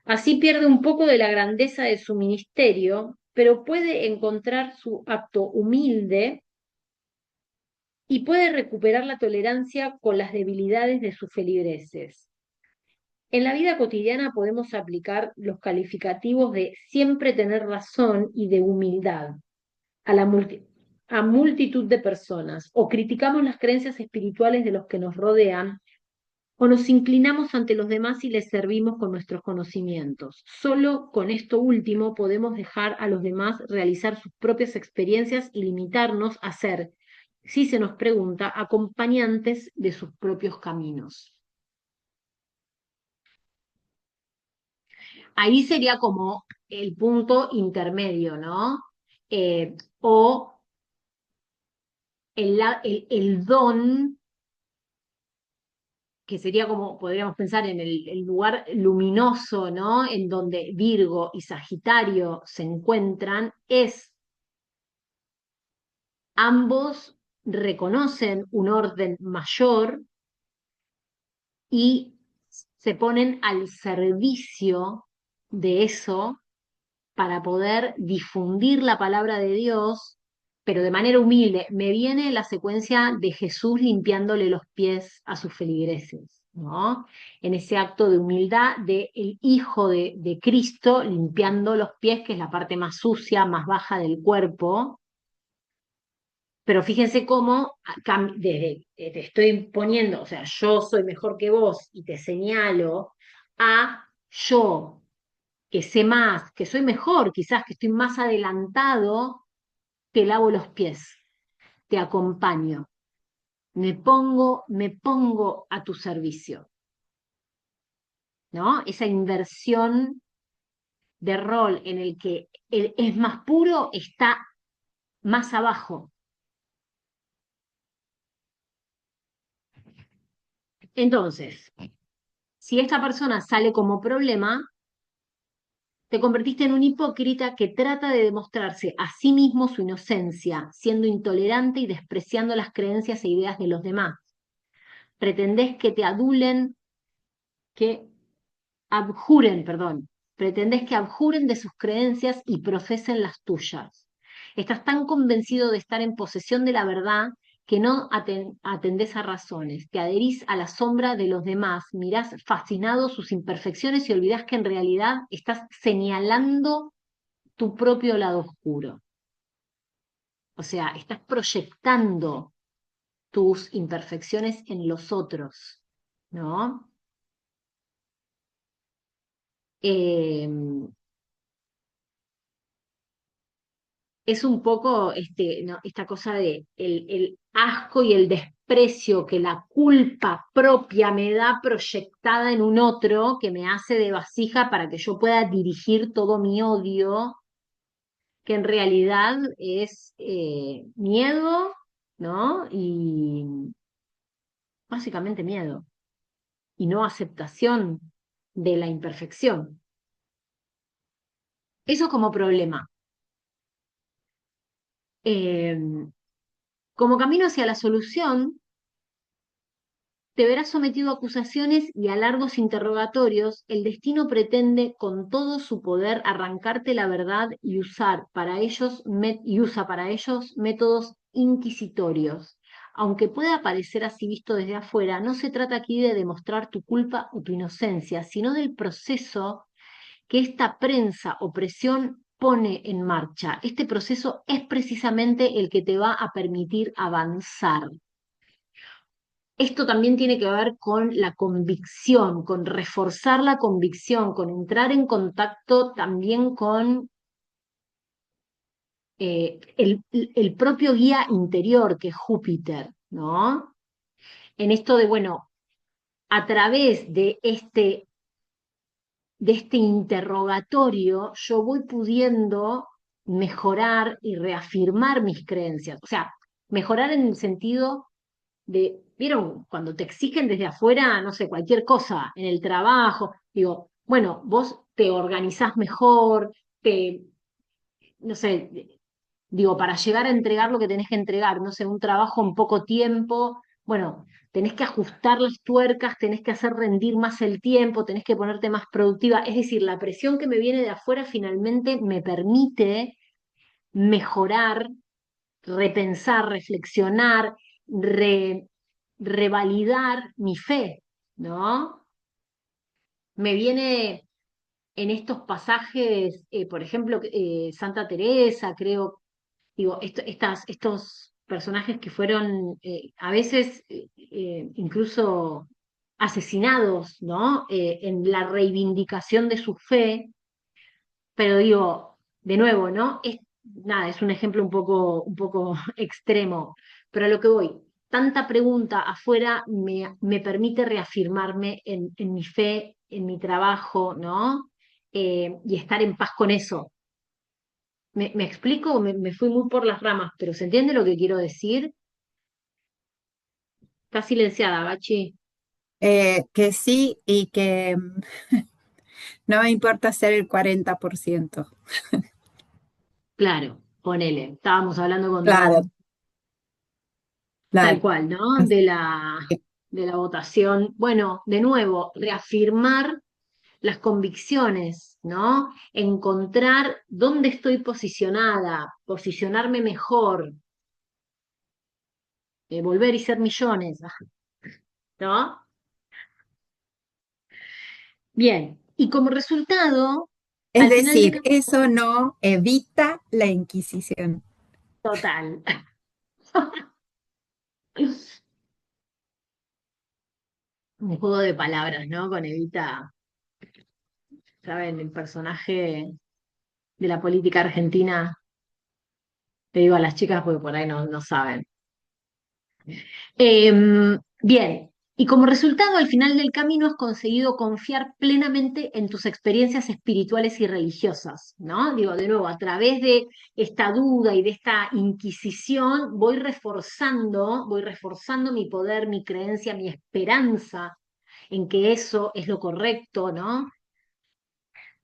Así pierde un poco de la grandeza de su ministerio, pero puede encontrar su acto humilde y puede recuperar la tolerancia con las debilidades de sus feligreses. En la vida cotidiana podemos aplicar los calificativos de siempre tener razón y de humildad a a multitud de personas, o criticamos las creencias espirituales de los que nos rodean, o nos inclinamos ante los demás y les servimos con nuestros conocimientos. Solo con esto último podemos dejar a los demás realizar sus propias experiencias y limitarnos a ser, si se nos pregunta, acompañantes de sus propios caminos. Ahí sería como el punto intermedio, ¿no? O el don, que sería como, podríamos pensar en el lugar luminoso, ¿no? En donde Virgo y Sagitario se encuentran, es ambos reconocen un orden mayor y se ponen al servicio de eso para poder difundir la palabra de Dios, pero de manera humilde. Me viene la secuencia de Jesús limpiándole los pies a sus feligreses, ¿no? En ese acto de humildad del Hijo de Cristo limpiando los pies, que es la parte más sucia, más baja del cuerpo. Pero fíjense cómo desde te estoy poniendo, o sea, yo soy mejor que vos y te señalo, a yo que sé más, que soy mejor, quizás que estoy más adelantado, te lavo los pies, te acompaño, me pongo a tu servicio, ¿no? Esa inversión de rol en el que el es más puro está más abajo. Entonces, si esta persona sale como problema, te convertiste en un hipócrita que trata de demostrarse a sí mismo su inocencia, siendo intolerante y despreciando las creencias e ideas de los demás. Pretendés que te adulen, que abjuren, perdón, pretendés que abjuren de sus creencias y profesen las tuyas. Estás tan convencido de estar en posesión de la verdad que no atendés a razones, te adherís a la sombra de los demás, mirás fascinado sus imperfecciones y olvidás que en realidad estás señalando tu propio lado oscuro. O sea, estás proyectando tus imperfecciones en los otros, ¿no? Eh, es un poco ¿no? esta cosa de el asco y el desprecio que la culpa propia me da proyectada en un otro que me hace de vasija para que yo pueda dirigir todo mi odio, que en realidad es miedo, ¿no? Y básicamente miedo, y no aceptación de la imperfección. Eso como problema. Eh, como camino hacia la solución, te verás sometido a acusaciones y a largos interrogatorios. El destino pretende con todo su poder arrancarte la verdad y usa para ellos métodos inquisitorios. Aunque pueda parecer así visto desde afuera, no se trata aquí de demostrar tu culpa o tu inocencia, sino del proceso que esta prensa o presión pone en marcha. Este proceso es precisamente el que te va a permitir avanzar. Esto también tiene que ver con la convicción, con reforzar la convicción, con entrar en contacto también con el propio guía interior que es Júpiter, ¿no? En esto de, bueno, a través de este interrogatorio, yo voy pudiendo mejorar y reafirmar mis creencias. O sea, mejorar en el sentido ¿vieron? Cuando te exigen desde afuera, no sé, cualquier cosa, en el trabajo, digo, bueno, vos te organizás mejor, no sé, digo, para llegar a entregar lo que tenés que entregar, no sé, un trabajo en poco tiempo, bueno, tenés que ajustar las tuercas, tenés que hacer rendir más el tiempo, tenés que ponerte más productiva, es decir, la presión que me viene de afuera finalmente me permite mejorar, repensar, reflexionar, revalidar mi fe, ¿no? Me viene en estos pasajes, por ejemplo, Santa Teresa, creo, digo, estos personajes que fueron a veces incluso asesinados, ¿no? En la reivindicación de su fe, pero digo, de nuevo, ¿no? Nada, es un ejemplo un poco extremo, pero a lo que voy, tanta pregunta afuera me permite reafirmarme en mi fe, en mi trabajo, ¿no? Y estar en paz con eso. ¿Me explico? Me fui muy por las ramas, pero ¿se entiende lo que quiero decir? Está silenciada, Bachi. que sí y que no me importa ser el 40%. Claro, ponele. Estábamos hablando con Claro, Dan, tal claro. cual, ¿no? Así que, De la votación. Bueno, de nuevo, reafirmar las convicciones, ¿no? Encontrar dónde estoy posicionada, posicionarme mejor, volver y ser millones, ¿no? Bien, y como resultado, es al final del decir, camino, eso no evita la Inquisición. total. Un juego de palabras, ¿no? Con Evita, ¿saben? El personaje de la política argentina, te digo a las chicas porque por ahí no saben. Bien, y como resultado, al final del camino has conseguido confiar plenamente en tus experiencias espirituales y religiosas, ¿no? Digo, de nuevo, a través de esta duda y de esta inquisición, voy reforzando mi poder, mi creencia, mi esperanza en que eso es lo correcto, ¿no?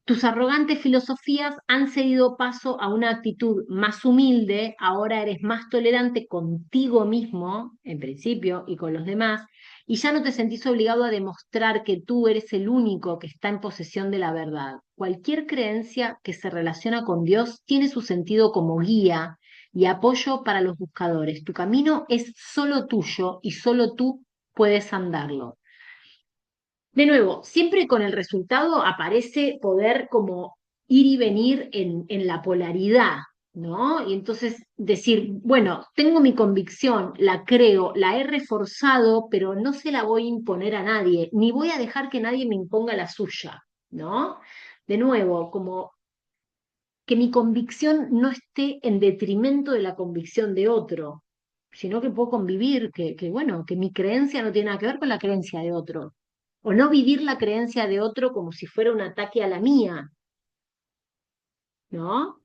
Tus arrogantes filosofías han cedido paso a una actitud más humilde, ahora eres más tolerante contigo mismo, en principio, y con los demás, y ya no te sentís obligado a demostrar que tú eres el único que está en posesión de la verdad. Cualquier creencia que se relaciona con Dios tiene su sentido como guía y apoyo para los buscadores. Tu camino es solo tuyo y solo tú puedes andarlo. De nuevo, siempre con el resultado aparece poder como ir y venir en la polaridad, ¿no? Y entonces decir, bueno, tengo mi convicción, la creo, la he reforzado, pero no se la voy a imponer a nadie, ni voy a dejar que nadie me imponga la suya, ¿no? De nuevo, como que mi convicción no esté en detrimento de la convicción de otro, sino que puedo convivir, bueno, que mi creencia no tiene nada que ver con la creencia de otro, o no vivir la creencia de otro como si fuera un ataque a la mía, ¿no?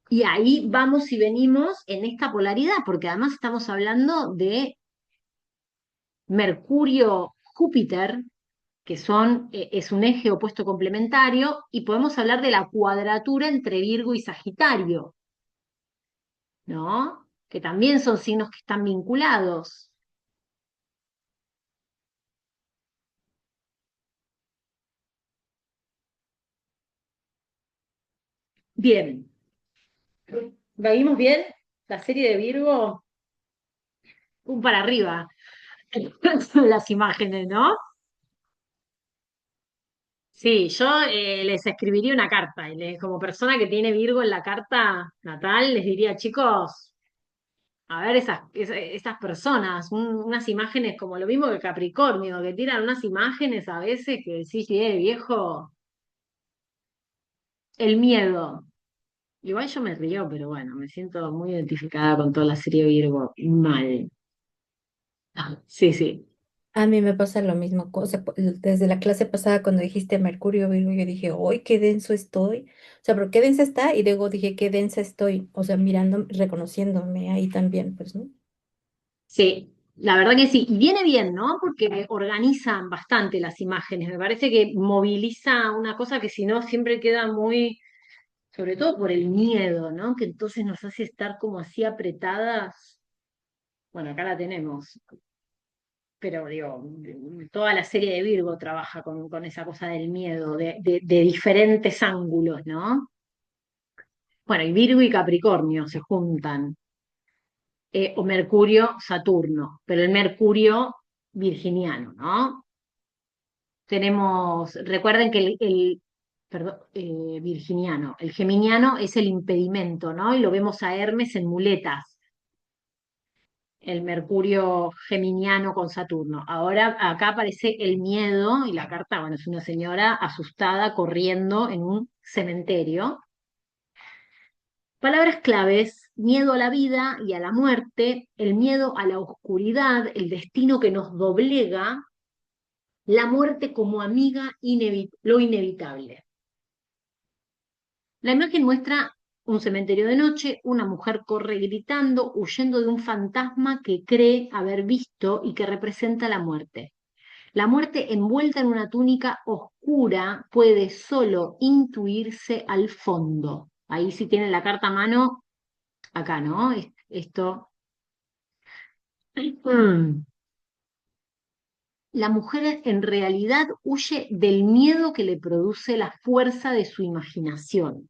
Y ahí vamos y venimos en esta polaridad, porque además estamos hablando de Mercurio-Júpiter, que es un eje opuesto complementario, y podemos hablar de la cuadratura entre Virgo y Sagitario, ¿no? Que también son signos que están vinculados. Bien, ¿vimos bien? La serie de Virgo, un para arriba, las imágenes, ¿no? Sí, yo les escribiría una carta, y como persona que tiene Virgo en la carta natal, les diría, chicos, a ver esas personas, unas imágenes como lo mismo que Capricornio, que tiran unas imágenes a veces que decís, viejo, el miedo. Igual yo me río, pero bueno, me siento muy identificada con toda la serie Virgo. Mal. Sí, sí. A mí me pasa lo mismo. O sea, desde la clase pasada, cuando dijiste Mercurio, Virgo, yo dije, ¡ay, qué denso estoy! O sea, pero qué densa está, y luego dije, qué densa estoy. O sea, mirando, reconociéndome ahí también, pues, ¿no? Sí, la verdad que sí. Y viene bien, ¿no? Porque organizan bastante las imágenes. Me parece que moviliza una cosa que si no siempre queda muy, sobre todo por el miedo, ¿no? Que entonces nos hace estar como así apretadas. Bueno, acá la tenemos. Pero digo, toda la serie de Virgo trabaja con esa cosa del miedo, de diferentes ángulos, ¿no? Bueno, y Virgo y Capricornio se juntan, o Mercurio, Saturno, pero el Mercurio virginiano, ¿no? Recuerden que perdón, virginiano, el geminiano es el impedimento, ¿no? Y lo vemos a Hermes en muletas, el Mercurio geminiano con Saturno. Ahora acá aparece el miedo y la carta, bueno, es una señora asustada corriendo en un cementerio. Palabras claves: miedo a la vida y a la muerte, el miedo a la oscuridad, el destino que nos doblega, la muerte como amiga, lo inevitable. La imagen muestra un cementerio de noche, una mujer corre gritando, huyendo de un fantasma que cree haber visto y que representa la muerte. La muerte envuelta en una túnica oscura puede solo intuirse al fondo. Ahí si tienen la carta a mano, acá, ¿no? Esto. Mm. La mujer en realidad huye del miedo que le produce la fuerza de su imaginación.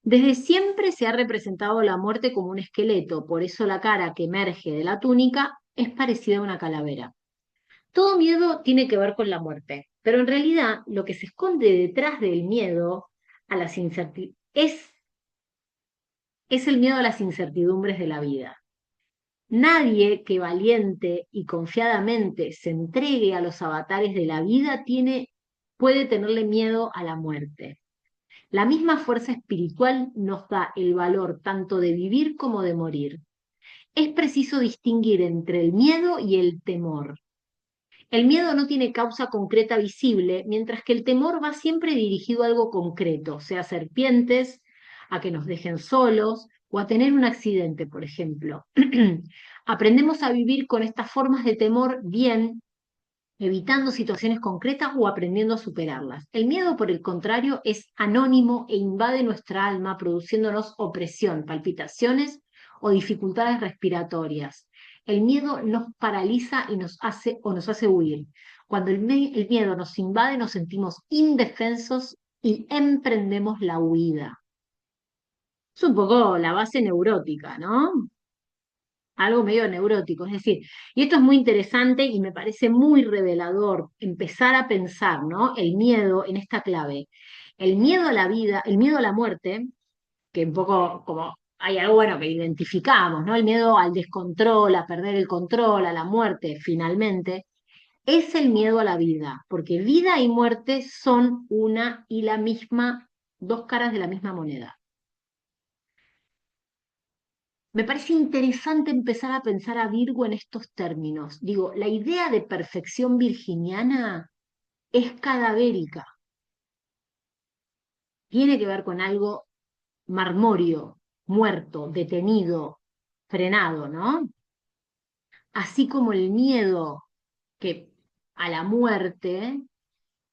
Desde siempre se ha representado la muerte como un esqueleto, por eso la cara que emerge de la túnica es parecida a una calavera. Todo miedo tiene que ver con la muerte, pero en realidad lo que se esconde detrás del miedo a las es el miedo a las incertidumbres de la vida. Nadie que valiente y confiadamente se entregue a los avatares de la vida puede tenerle miedo a la muerte. La misma fuerza espiritual nos da el valor tanto de vivir como de morir. Es preciso distinguir entre el miedo y el temor. El miedo no tiene causa concreta visible, mientras que el temor va siempre dirigido a algo concreto, sea serpientes, a que nos dejen solos, o a tener un accidente, por ejemplo. Aprendemos a vivir con estas formas de temor bien, evitando situaciones concretas o aprendiendo a superarlas. El miedo, por el contrario, es anónimo e invade nuestra alma, produciéndonos opresión, palpitaciones o dificultades respiratorias. El miedo nos paraliza y nos hace huir. Cuando el miedo nos invade, nos sentimos indefensos y emprendemos la huida. Es un poco la base neurótica, ¿no? Algo medio neurótico, es decir, y esto es muy interesante y me parece muy revelador empezar a pensar, ¿no? El miedo en esta clave. El miedo a la vida, el miedo a la muerte, que un poco como hay algo bueno que identificamos, ¿no? El miedo al descontrol, a perder el control, a la muerte, finalmente, es el miedo a la vida, porque vida y muerte son una y la misma, dos caras de la misma moneda. Me parece interesante empezar a pensar a Virgo en estos términos. Digo, la idea de perfección virginiana es cadavérica. Tiene que ver con algo marmóreo, muerto, detenido, frenado, ¿no? Así como el miedo que a la muerte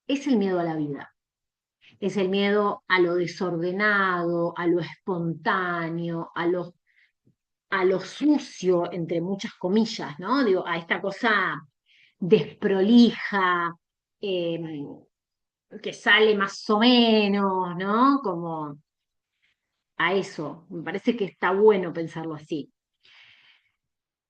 es el miedo a la vida. Es el miedo a lo desordenado, a lo espontáneo, a lo sucio, entre muchas comillas, ¿no? Digo, a esta cosa desprolija, eh, que sale más o menos, ¿no? Como a eso. Me parece que está bueno pensarlo así.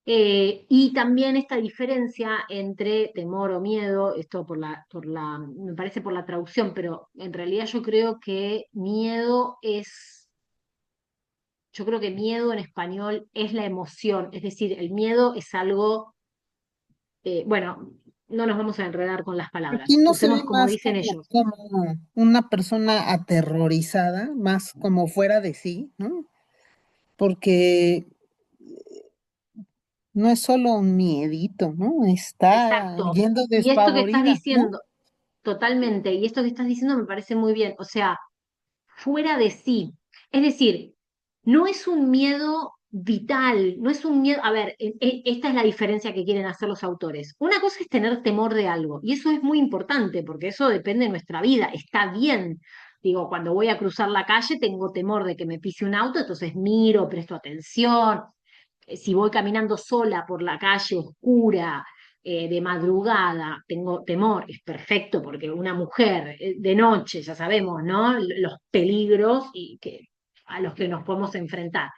Y también esta diferencia entre temor o miedo, esto me parece por la traducción, pero en realidad yo creo que miedo en español es la emoción, es decir, el miedo es algo, bueno, no nos vamos a enredar con las Aquí palabras, no se usemos ve como más dicen ellos. como una persona aterrorizada, más como fuera de sí, ¿no? Porque no es solo un miedito, ¿no? Está Exacto. yendo Y esto que estás despavorida, ¿no? diciendo, totalmente, y esto que estás diciendo me parece muy bien, o sea, fuera de sí. Es decir, no es un miedo vital, no es un miedo, a ver, esta es la diferencia que quieren hacer los autores. Una cosa es tener temor de algo, y eso es muy importante, porque eso depende de nuestra vida, está bien. Digo, cuando voy a cruzar la calle tengo temor de que me pise un auto, entonces miro, presto atención. Si voy caminando sola por la calle oscura, de madrugada, tengo temor, es perfecto, porque una mujer de noche, ya sabemos, ¿no? Los peligros a los que nos podemos enfrentar.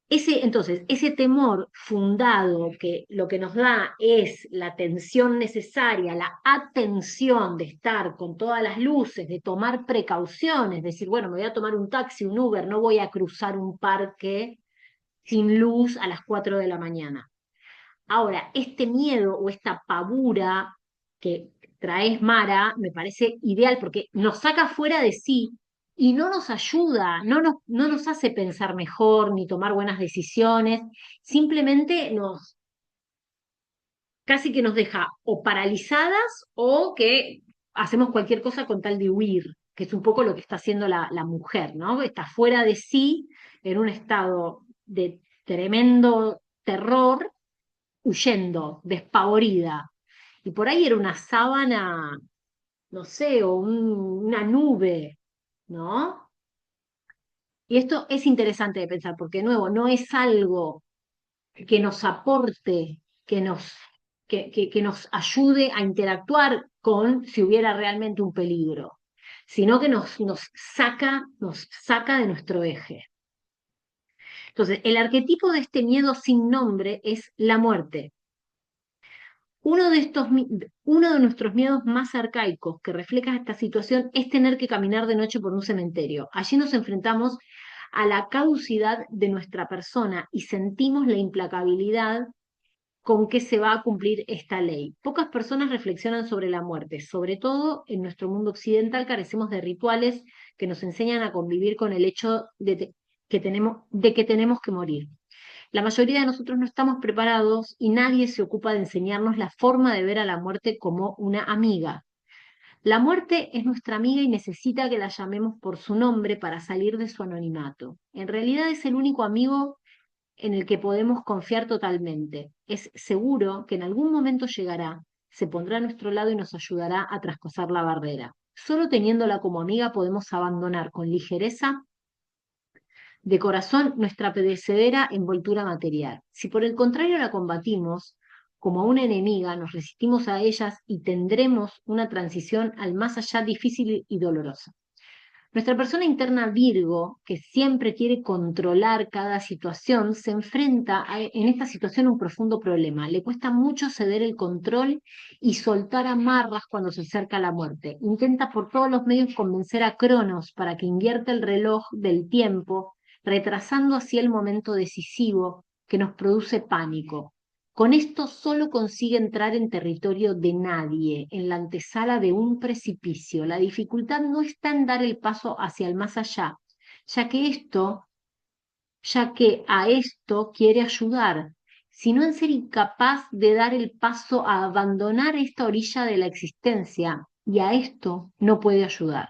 Entonces, ese temor fundado que lo que nos da es la atención necesaria, la atención de estar con todas las luces, de tomar precauciones, decir, bueno, me voy a tomar un taxi, un Uber, no voy a cruzar un parque sin luz a las 4 de la mañana. Ahora, este miedo o esta pavura que traes Mara me parece ideal porque nos saca fuera de sí y no nos ayuda, no nos hace pensar mejor ni tomar buenas decisiones, simplemente casi que nos deja o paralizadas o que hacemos cualquier cosa con tal de huir, que es un poco lo que está haciendo la mujer, ¿no? Está fuera de sí, en un estado de tremendo terror, huyendo, despavorida. Y por ahí era una sábana, no sé, o una nube, ¿no? Y esto es interesante de pensar, porque de nuevo, no es algo que nos aporte, que nos ayude a interactuar con si hubiera realmente un peligro, sino que nos saca de nuestro eje. Entonces, el arquetipo de este miedo sin nombre es la muerte. Uno de nuestros miedos más arcaicos que refleja esta situación es tener que caminar de noche por un cementerio. Allí nos enfrentamos a la caducidad de nuestra persona y sentimos la implacabilidad con que se va a cumplir esta ley. Pocas personas reflexionan sobre la muerte, sobre todo en nuestro mundo occidental carecemos de rituales que nos enseñan a convivir con el hecho de que tenemos que morir. La mayoría de nosotros no estamos preparados y nadie se ocupa de enseñarnos la forma de ver a la muerte como una amiga. La muerte es nuestra amiga y necesita que la llamemos por su nombre para salir de su anonimato. En realidad es el único amigo en el que podemos confiar totalmente. Es seguro que en algún momento llegará, se pondrá a nuestro lado y nos ayudará a traspasar la barrera. Solo teniéndola como amiga podemos abandonar con ligereza de corazón nuestra perecedera envoltura material. Si por el contrario la combatimos como a una enemiga, nos resistimos a ellas y tendremos una transición al más allá difícil y dolorosa. Nuestra persona interna Virgo, que siempre quiere controlar cada situación, se enfrenta en esta situación a un profundo problema. Le cuesta mucho ceder el control y soltar amarras cuando se acerca la muerte. Intenta por todos los medios convencer a Cronos para que invierta el reloj del tiempo, retrasando así el momento decisivo que nos produce pánico. Con esto solo consigue entrar en territorio de nadie, en la antesala de un precipicio. La dificultad no está en dar el paso hacia el más allá, ya que esto, ya que a esto quiere ayudar, sino en ser incapaz de dar el paso a abandonar esta orilla de la existencia, y a esto no puede ayudar.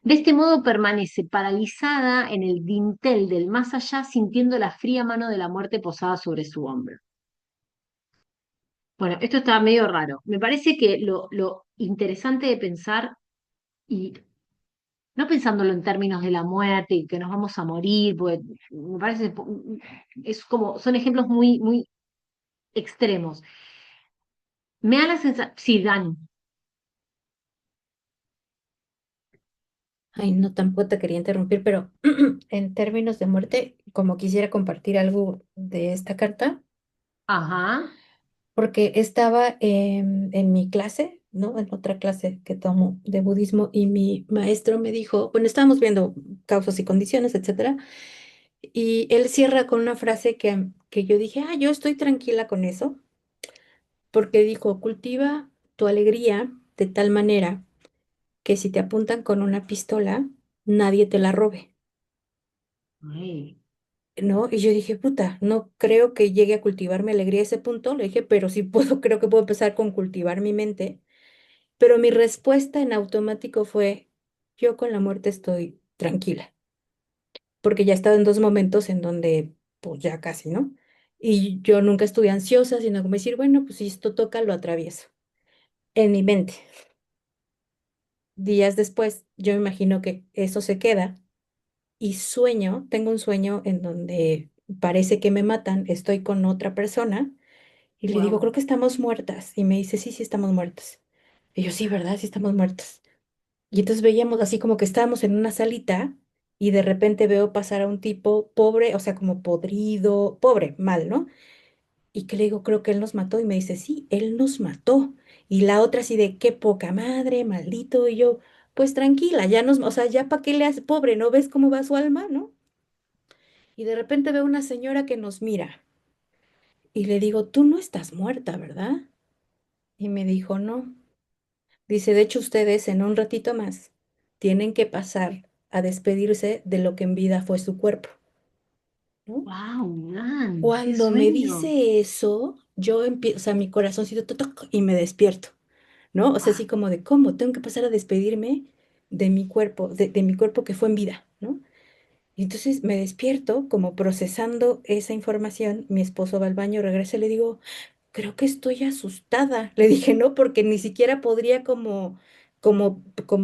De este modo permanece paralizada en el dintel del más allá, sintiendo la fría mano de la muerte posada sobre su hombro. Bueno, esto está medio raro. Me parece que lo interesante de pensar, y no pensándolo en términos de la muerte y que nos vamos a morir, porque me parece, es como, son ejemplos muy, muy extremos. Me da la sensación, sí, Dan, Ay, no, tampoco te quería interrumpir, pero en términos de muerte, como quisiera compartir algo de esta carta, ajá, porque estaba en mi clase, ¿no? En otra clase que tomo de budismo y mi maestro me dijo, bueno, estábamos viendo causas y condiciones, etcétera, y él cierra con una frase que yo dije, ah, yo estoy tranquila con eso, porque dijo, cultiva tu alegría de tal manera que si te apuntan con una pistola, nadie te la robe. ay, ¿No? Y yo dije, puta, no creo que llegue a cultivar mi alegría a ese punto. Le dije, pero sí puedo, creo que puedo empezar con cultivar mi mente. Pero mi respuesta en automático fue, yo con la muerte estoy tranquila, porque ya he estado en dos momentos en donde, pues ya casi, ¿no? Y yo nunca estuve ansiosa, sino como decir, bueno, pues si esto toca, lo atravieso. En mi mente. Días después, yo me imagino que eso se queda y sueño, tengo un sueño en donde parece que me matan, estoy con otra persona. Y le digo, wow, creo que estamos muertas. Y me dice, sí, sí, estamos muertas. Y yo, sí, ¿verdad? Sí, estamos muertas. Y entonces veíamos así como que estábamos en una salita y de repente veo pasar a un tipo pobre, o sea, como podrido, pobre, mal, ¿no? Y que le digo, creo que él nos mató. Y me dice, sí, él nos mató. Y la otra así de, qué poca madre, maldito. Y yo, pues tranquila, ya nos, o sea, ya para qué le haces, pobre, ¿no ves cómo va su alma, no? Y de repente veo una señora que nos mira. Y le digo, tú no estás muerta, ¿verdad? Y me dijo, no. Dice, de hecho, ustedes en un ratito más tienen que pasar a despedirse de lo que en vida fue su cuerpo, ¿no? wow, Dan, qué Cuando me sueño. dice eso, yo empiezo, o sea, mi corazoncito toc, y me despierto, ¿no? O sea, Guau, así como de, ¿cómo? Tengo que pasar a despedirme de mi cuerpo, de mi cuerpo que fue en vida, ¿no? Y entonces me despierto como procesando esa información. Mi esposo va al baño, regresa y le digo, creo que estoy asustada. Le dije, no, porque ni siquiera podría como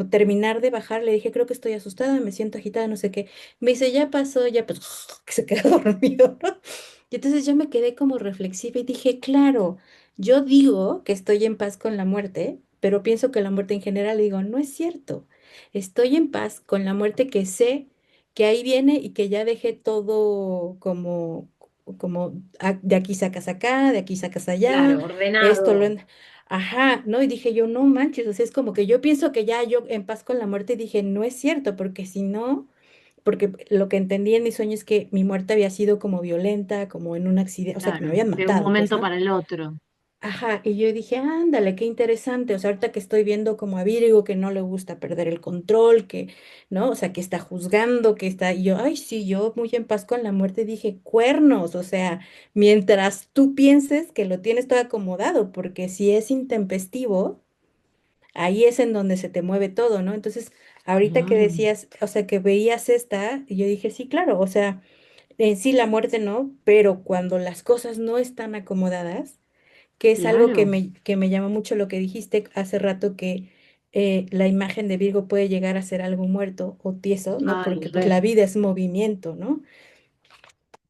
terminar de bajar. Le dije, creo que estoy asustada, me siento agitada, no sé qué. Me dice, ya pasó, ya pues, que se quedó dormido, ¿no? Y entonces yo me quedé como reflexiva y dije, claro, yo digo que estoy en paz con la muerte, pero pienso que la muerte en general, digo, no es cierto. Estoy en paz con la muerte que sé que ahí viene y que ya dejé todo como de aquí sacas acá, de aquí sacas allá, claro, esto ordenado, ajá, ¿no? Y dije yo, no manches, o sea, es como que yo pienso que ya yo en paz con la muerte dije, no es cierto, porque si no, porque lo que entendí en mi sueño es que mi muerte había sido como violenta, como en un accidente, o sea, que me claro, habían de un matado, pues, momento ¿no? para el otro, Ajá, y yo dije, ándale, qué interesante. O sea, ahorita que estoy viendo como a Virgo que no le gusta perder el control, que, ¿no? O sea, que está juzgando, que está, y yo, ay, sí, yo muy en paz con la muerte dije, cuernos, o sea, mientras tú pienses que lo tienes todo acomodado, porque si es intempestivo, ahí es en donde se te mueve todo, ¿no? Entonces, ahorita que Mm, decías, o sea, que veías esta, y yo dije, sí, claro, o sea, en sí la muerte no, pero cuando las cosas no están acomodadas, que es algo claro. que me llama mucho lo que dijiste hace rato, que la imagen de Virgo puede llegar a ser algo muerto o tieso, ¿no? Ay, Porque pues re. la vida es movimiento, ¿no?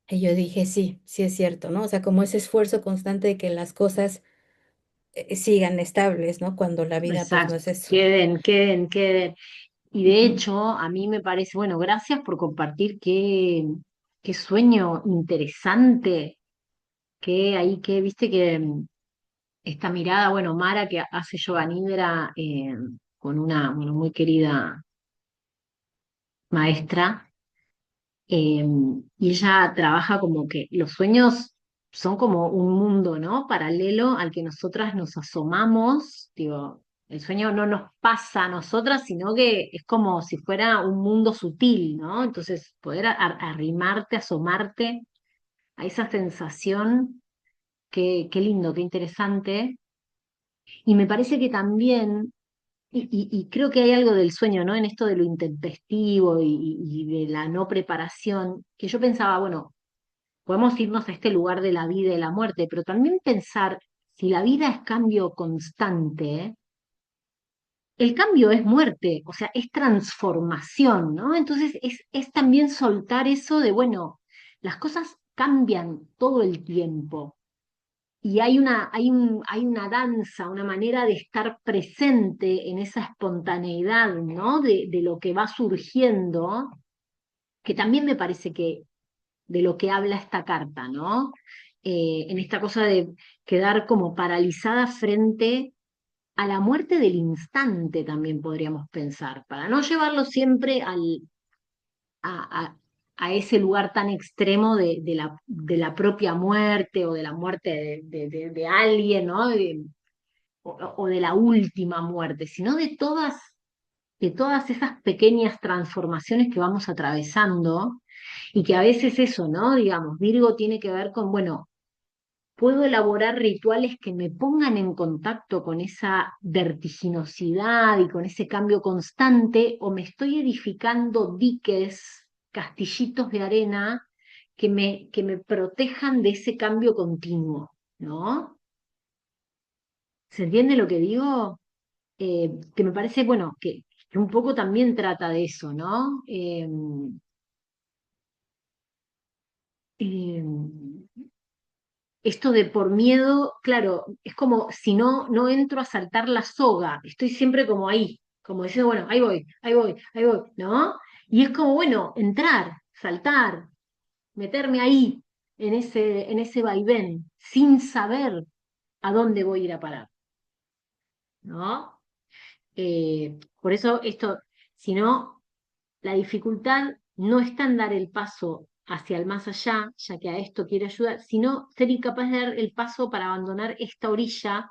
Y yo dije, sí, sí es cierto, ¿no? O sea, como ese esfuerzo constante de que las cosas sigan estables, ¿no? Cuando la vida pues no Exacto. es eso. Queden. Y de Ujú. hecho, a mí me parece, bueno, gracias por compartir qué sueño interesante, que ahí que viste que esta mirada, bueno, Mara que hace yoga nidra con una, bueno, muy querida maestra, y ella trabaja como que los sueños son como un mundo, ¿no? Paralelo al que nosotras nos asomamos, digo, el sueño no nos pasa a nosotras, sino que es como si fuera un mundo sutil, ¿no? Entonces, poder arrimarte, asomarte a esa sensación, qué lindo, qué interesante. Y me parece que también y creo que hay algo del sueño, ¿no? En esto de lo intempestivo y de la no preparación, que yo pensaba, bueno, podemos irnos a este lugar de la vida y la muerte, pero también pensar, si la vida es cambio constante, el cambio es muerte, o sea, es transformación, ¿no? Entonces es también soltar eso de, bueno, las cosas cambian todo el tiempo. Y hay una danza, una manera de estar presente en esa espontaneidad, ¿no? De lo que va surgiendo, que también me parece que de lo que habla esta carta, ¿no? En esta cosa de quedar como paralizada frente a la muerte del instante, también podríamos pensar, para no llevarlo siempre a ese lugar tan extremo de la propia muerte o de la muerte de alguien, ¿no? O de la última muerte, sino de todas esas pequeñas transformaciones que vamos atravesando y que a veces eso, ¿no? Digamos, Virgo tiene que ver con, bueno, puedo elaborar rituales que me pongan en contacto con esa vertiginosidad y con ese cambio constante, o me estoy edificando diques, castillitos de arena que me protejan de ese cambio continuo, ¿no? ¿Se entiende lo que digo? Que me parece, bueno, que un poco también trata de eso, ¿no? Eh, Esto de por miedo, claro, es como si no entro a saltar la soga, estoy siempre como ahí, como diciendo, bueno, ahí voy, ¿no? Y es como, bueno, entrar, saltar, meterme ahí, en ese vaivén, sin saber a dónde voy a ir a parar, ¿no? Por eso esto, si no, la dificultad no está en dar el paso hacia el más allá, ya que a esto quiere ayudar, sino ser incapaz de dar el paso para abandonar esta orilla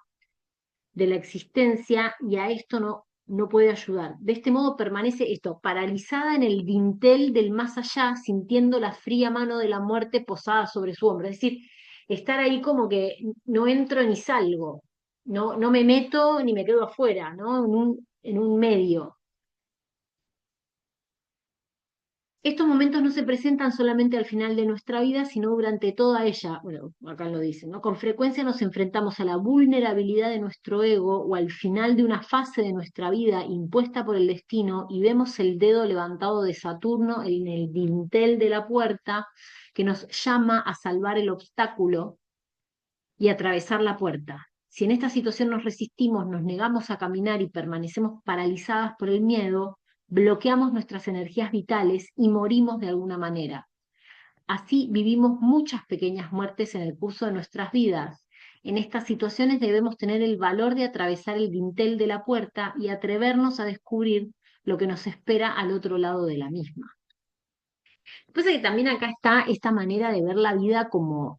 de la existencia y a esto no puede ayudar. De este modo permanece esto, paralizada en el dintel del más allá, sintiendo la fría mano de la muerte posada sobre su hombro. Es decir, estar ahí como que no entro ni salgo, no me meto ni me quedo afuera, ¿no? En un medio. Estos momentos no se presentan solamente al final de nuestra vida, sino durante toda ella. Bueno, acá lo dice, ¿no? Con frecuencia nos enfrentamos a la vulnerabilidad de nuestro ego o al final de una fase de nuestra vida impuesta por el destino y vemos el dedo levantado de Saturno en el dintel de la puerta que nos llama a salvar el obstáculo y atravesar la puerta. Si en esta situación nos resistimos, nos negamos a caminar y permanecemos paralizadas por el miedo, bloqueamos nuestras energías vitales y morimos de alguna manera. Así vivimos muchas pequeñas muertes en el curso de nuestras vidas. En estas situaciones debemos tener el valor de atravesar el dintel de la puerta y atrevernos a descubrir lo que nos espera al otro lado de la misma. Pasa que también acá está esta manera de ver la vida como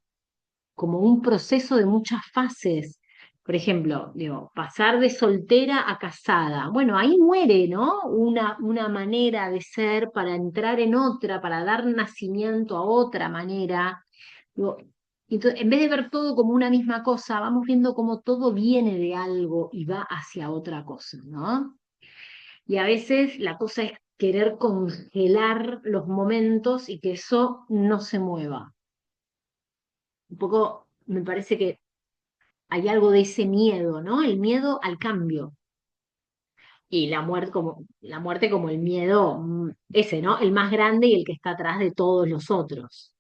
un proceso de muchas fases. Por ejemplo, digo, pasar de soltera a casada. Bueno, ahí muere, ¿no? Una manera de ser para entrar en otra, para dar nacimiento a otra manera. Digo, Entonces, en vez de ver todo como una misma cosa, vamos viendo cómo todo viene de algo y va hacia otra cosa, ¿no? Y a veces la cosa es querer congelar los momentos y que eso no se mueva. Un poco me parece que hay algo de ese miedo, ¿no? El miedo al cambio. Y la muerte como el miedo, ese, ¿no? El más grande y el que está atrás de todos los otros.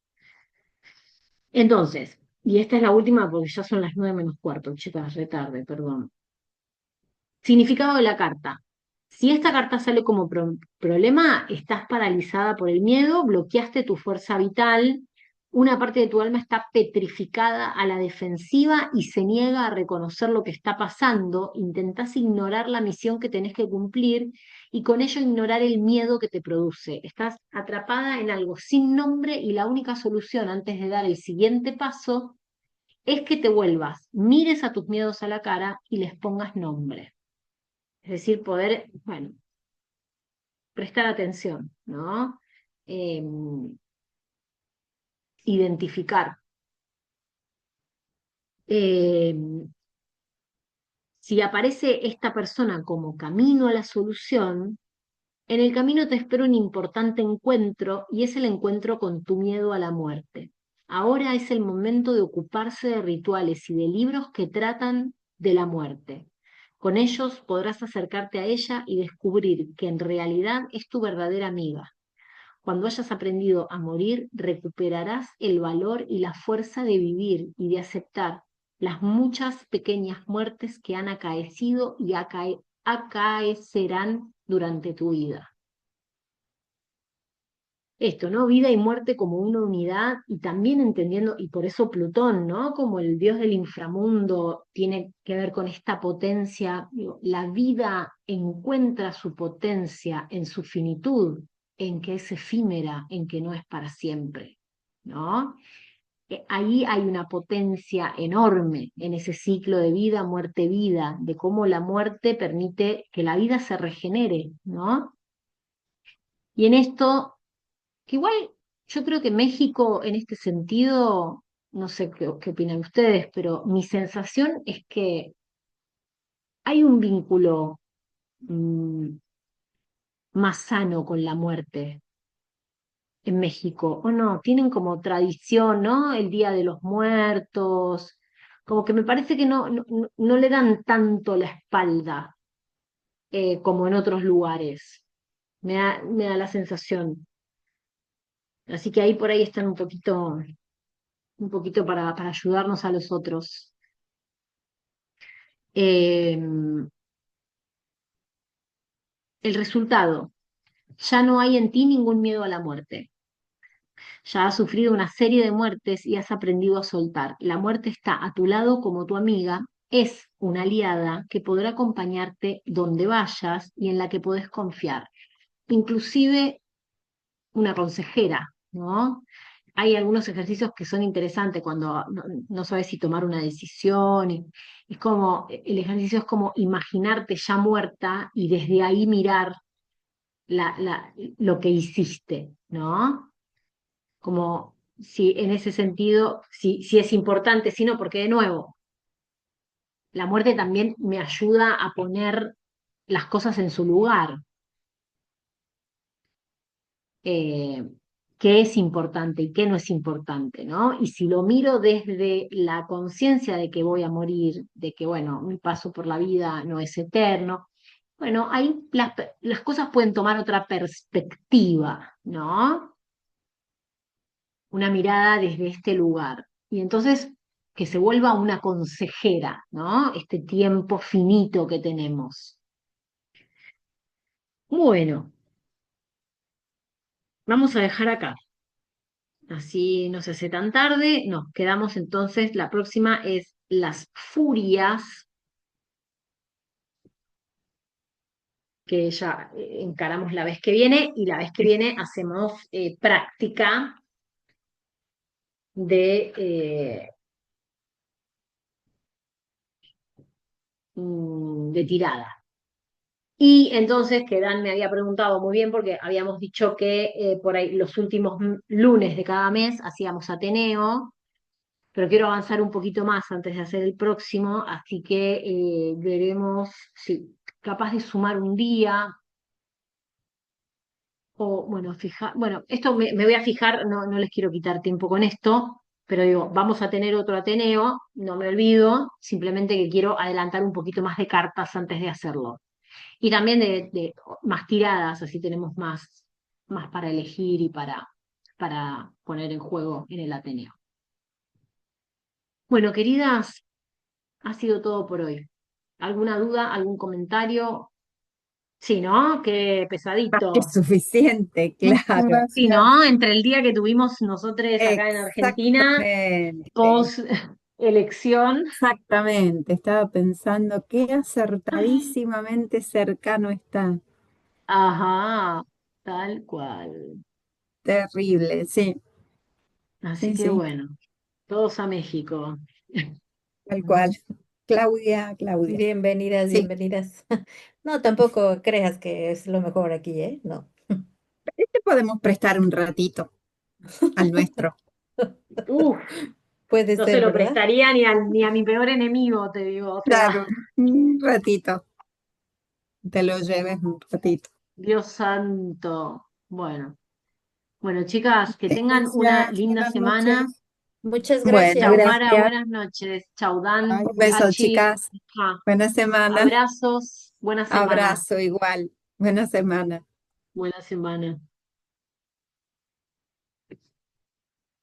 Entonces, y esta es la última porque ya son las 9 menos cuarto, chicas, retarde, perdón. Significado de la carta. Si esta carta sale como problema, estás paralizada por el miedo, bloqueaste tu fuerza vital, una parte de tu alma está petrificada a la defensiva y se niega a reconocer lo que está pasando, intentás ignorar la misión que tenés que cumplir y con ello ignorar el miedo que te produce. Estás atrapada en algo sin nombre y la única solución antes de dar el siguiente paso es que te vuelvas, mires a tus miedos a la cara y les pongas nombre. Es decir, poder, bueno, prestar atención, ¿no? Eh, Identificar. Eh, si aparece esta persona como camino a la solución, en el camino te espera un importante encuentro y es el encuentro con tu miedo a la muerte. Ahora es el momento de ocuparse de rituales y de libros que tratan de la muerte. Con ellos podrás acercarte a ella y descubrir que en realidad es tu verdadera amiga. Cuando hayas aprendido a morir, recuperarás el valor y la fuerza de vivir y de aceptar las muchas pequeñas muertes que han acaecido y acaecerán durante tu vida. Esto, ¿no? Vida y muerte como una unidad y también entendiendo, y por eso Plutón, ¿no? Como el dios del inframundo tiene que ver con esta potencia. Digo, la vida encuentra su potencia en su finitud, en que es efímera, en que no es para siempre, ¿no? Ahí hay una potencia enorme en ese ciclo de vida, muerte, vida, de cómo la muerte permite que la vida se regenere, ¿no? Y en esto que igual yo creo que México en este sentido, no sé qué opinan ustedes, pero mi sensación es que hay un vínculo mm, más sano con la muerte en México, ¿o no? Tienen como tradición, ¿no? El Día de los Muertos, como que me parece que no le dan tanto la espalda como en otros lugares. Me da la sensación. Así que ahí por ahí están un poquito para ayudarnos a los otros. Eh, el resultado, ya no hay en ti ningún miedo a la muerte. Ya has sufrido una serie de muertes y has aprendido a soltar. La muerte está a tu lado como tu amiga, es una aliada que podrá acompañarte donde vayas y en la que podés confiar. Inclusive una consejera, ¿no? Hay algunos ejercicios que son interesantes cuando no sabes si tomar una decisión. Es como, el ejercicio es como imaginarte ya muerta y desde ahí mirar lo que hiciste, ¿no? Como si en ese sentido, si es importante, sino porque de nuevo, la muerte también me ayuda a poner las cosas en su lugar. eh, Qué es importante y qué no es importante, ¿no? Y si lo miro desde la conciencia de que voy a morir, de que, bueno, mi paso por la vida no es eterno, bueno, ahí las cosas pueden tomar otra perspectiva, ¿no? Una mirada desde este lugar. Y entonces que se vuelva una consejera, ¿no? Este tiempo finito que tenemos. Bueno, vamos a dejar acá. Así no se hace tan tarde. Nos quedamos entonces, la próxima es las furias, que ya encaramos la vez que viene, y la vez que viene hacemos práctica de tirada. Y entonces, que Dan me había preguntado muy bien, porque habíamos dicho que por ahí los últimos lunes de cada mes hacíamos Ateneo, pero quiero avanzar un poquito más antes de hacer el próximo, así que veremos si capaz de sumar un día, o bueno, bueno, esto me voy a fijar, no les quiero quitar tiempo con esto, pero digo, vamos a tener otro Ateneo, no me olvido, simplemente que quiero adelantar un poquito más de cartas antes de hacerlo. Y también de más tiradas, así tenemos más para elegir y para poner en juego en el Ateneo. Bueno, queridas, ha sido todo por hoy. ¿Alguna duda, algún comentario? Sí, ¿no? Qué Más que pesadito. suficiente, Muchas claro. Sí, gracias. ¿no? Entre el día que tuvimos nosotros acá en Argentina, Exactamente, post elección. exactamente. Estaba pensando qué acertadísimamente cercano está. Ajá, tal cual. Terrible, sí, Así sí, que sí, bueno, todos a México. tal cual. Claudia, Claudia. Bienvenidas, Sí, bienvenidas. No, tampoco creas que es lo mejor aquí, ¿eh? No. te podemos prestar un ratito al nuestro. Uf, Puede no se ser, lo ¿verdad? prestaría ni a mi peor enemigo, te digo. O sea, Claro, un ratito, te lo lleves un ratito. Dios santo. Bueno, chicas, que tengan una Gracias. linda Buenas semana. noches. Muchas Bueno, Chau, gracias. Mara, gracias. buenas noches. Chau, Dan, Un Bye. beso, Hachi. chicas. Ja, Buena semana. abrazos, buena semana. Abrazo igual. Buena semana. Buena semana.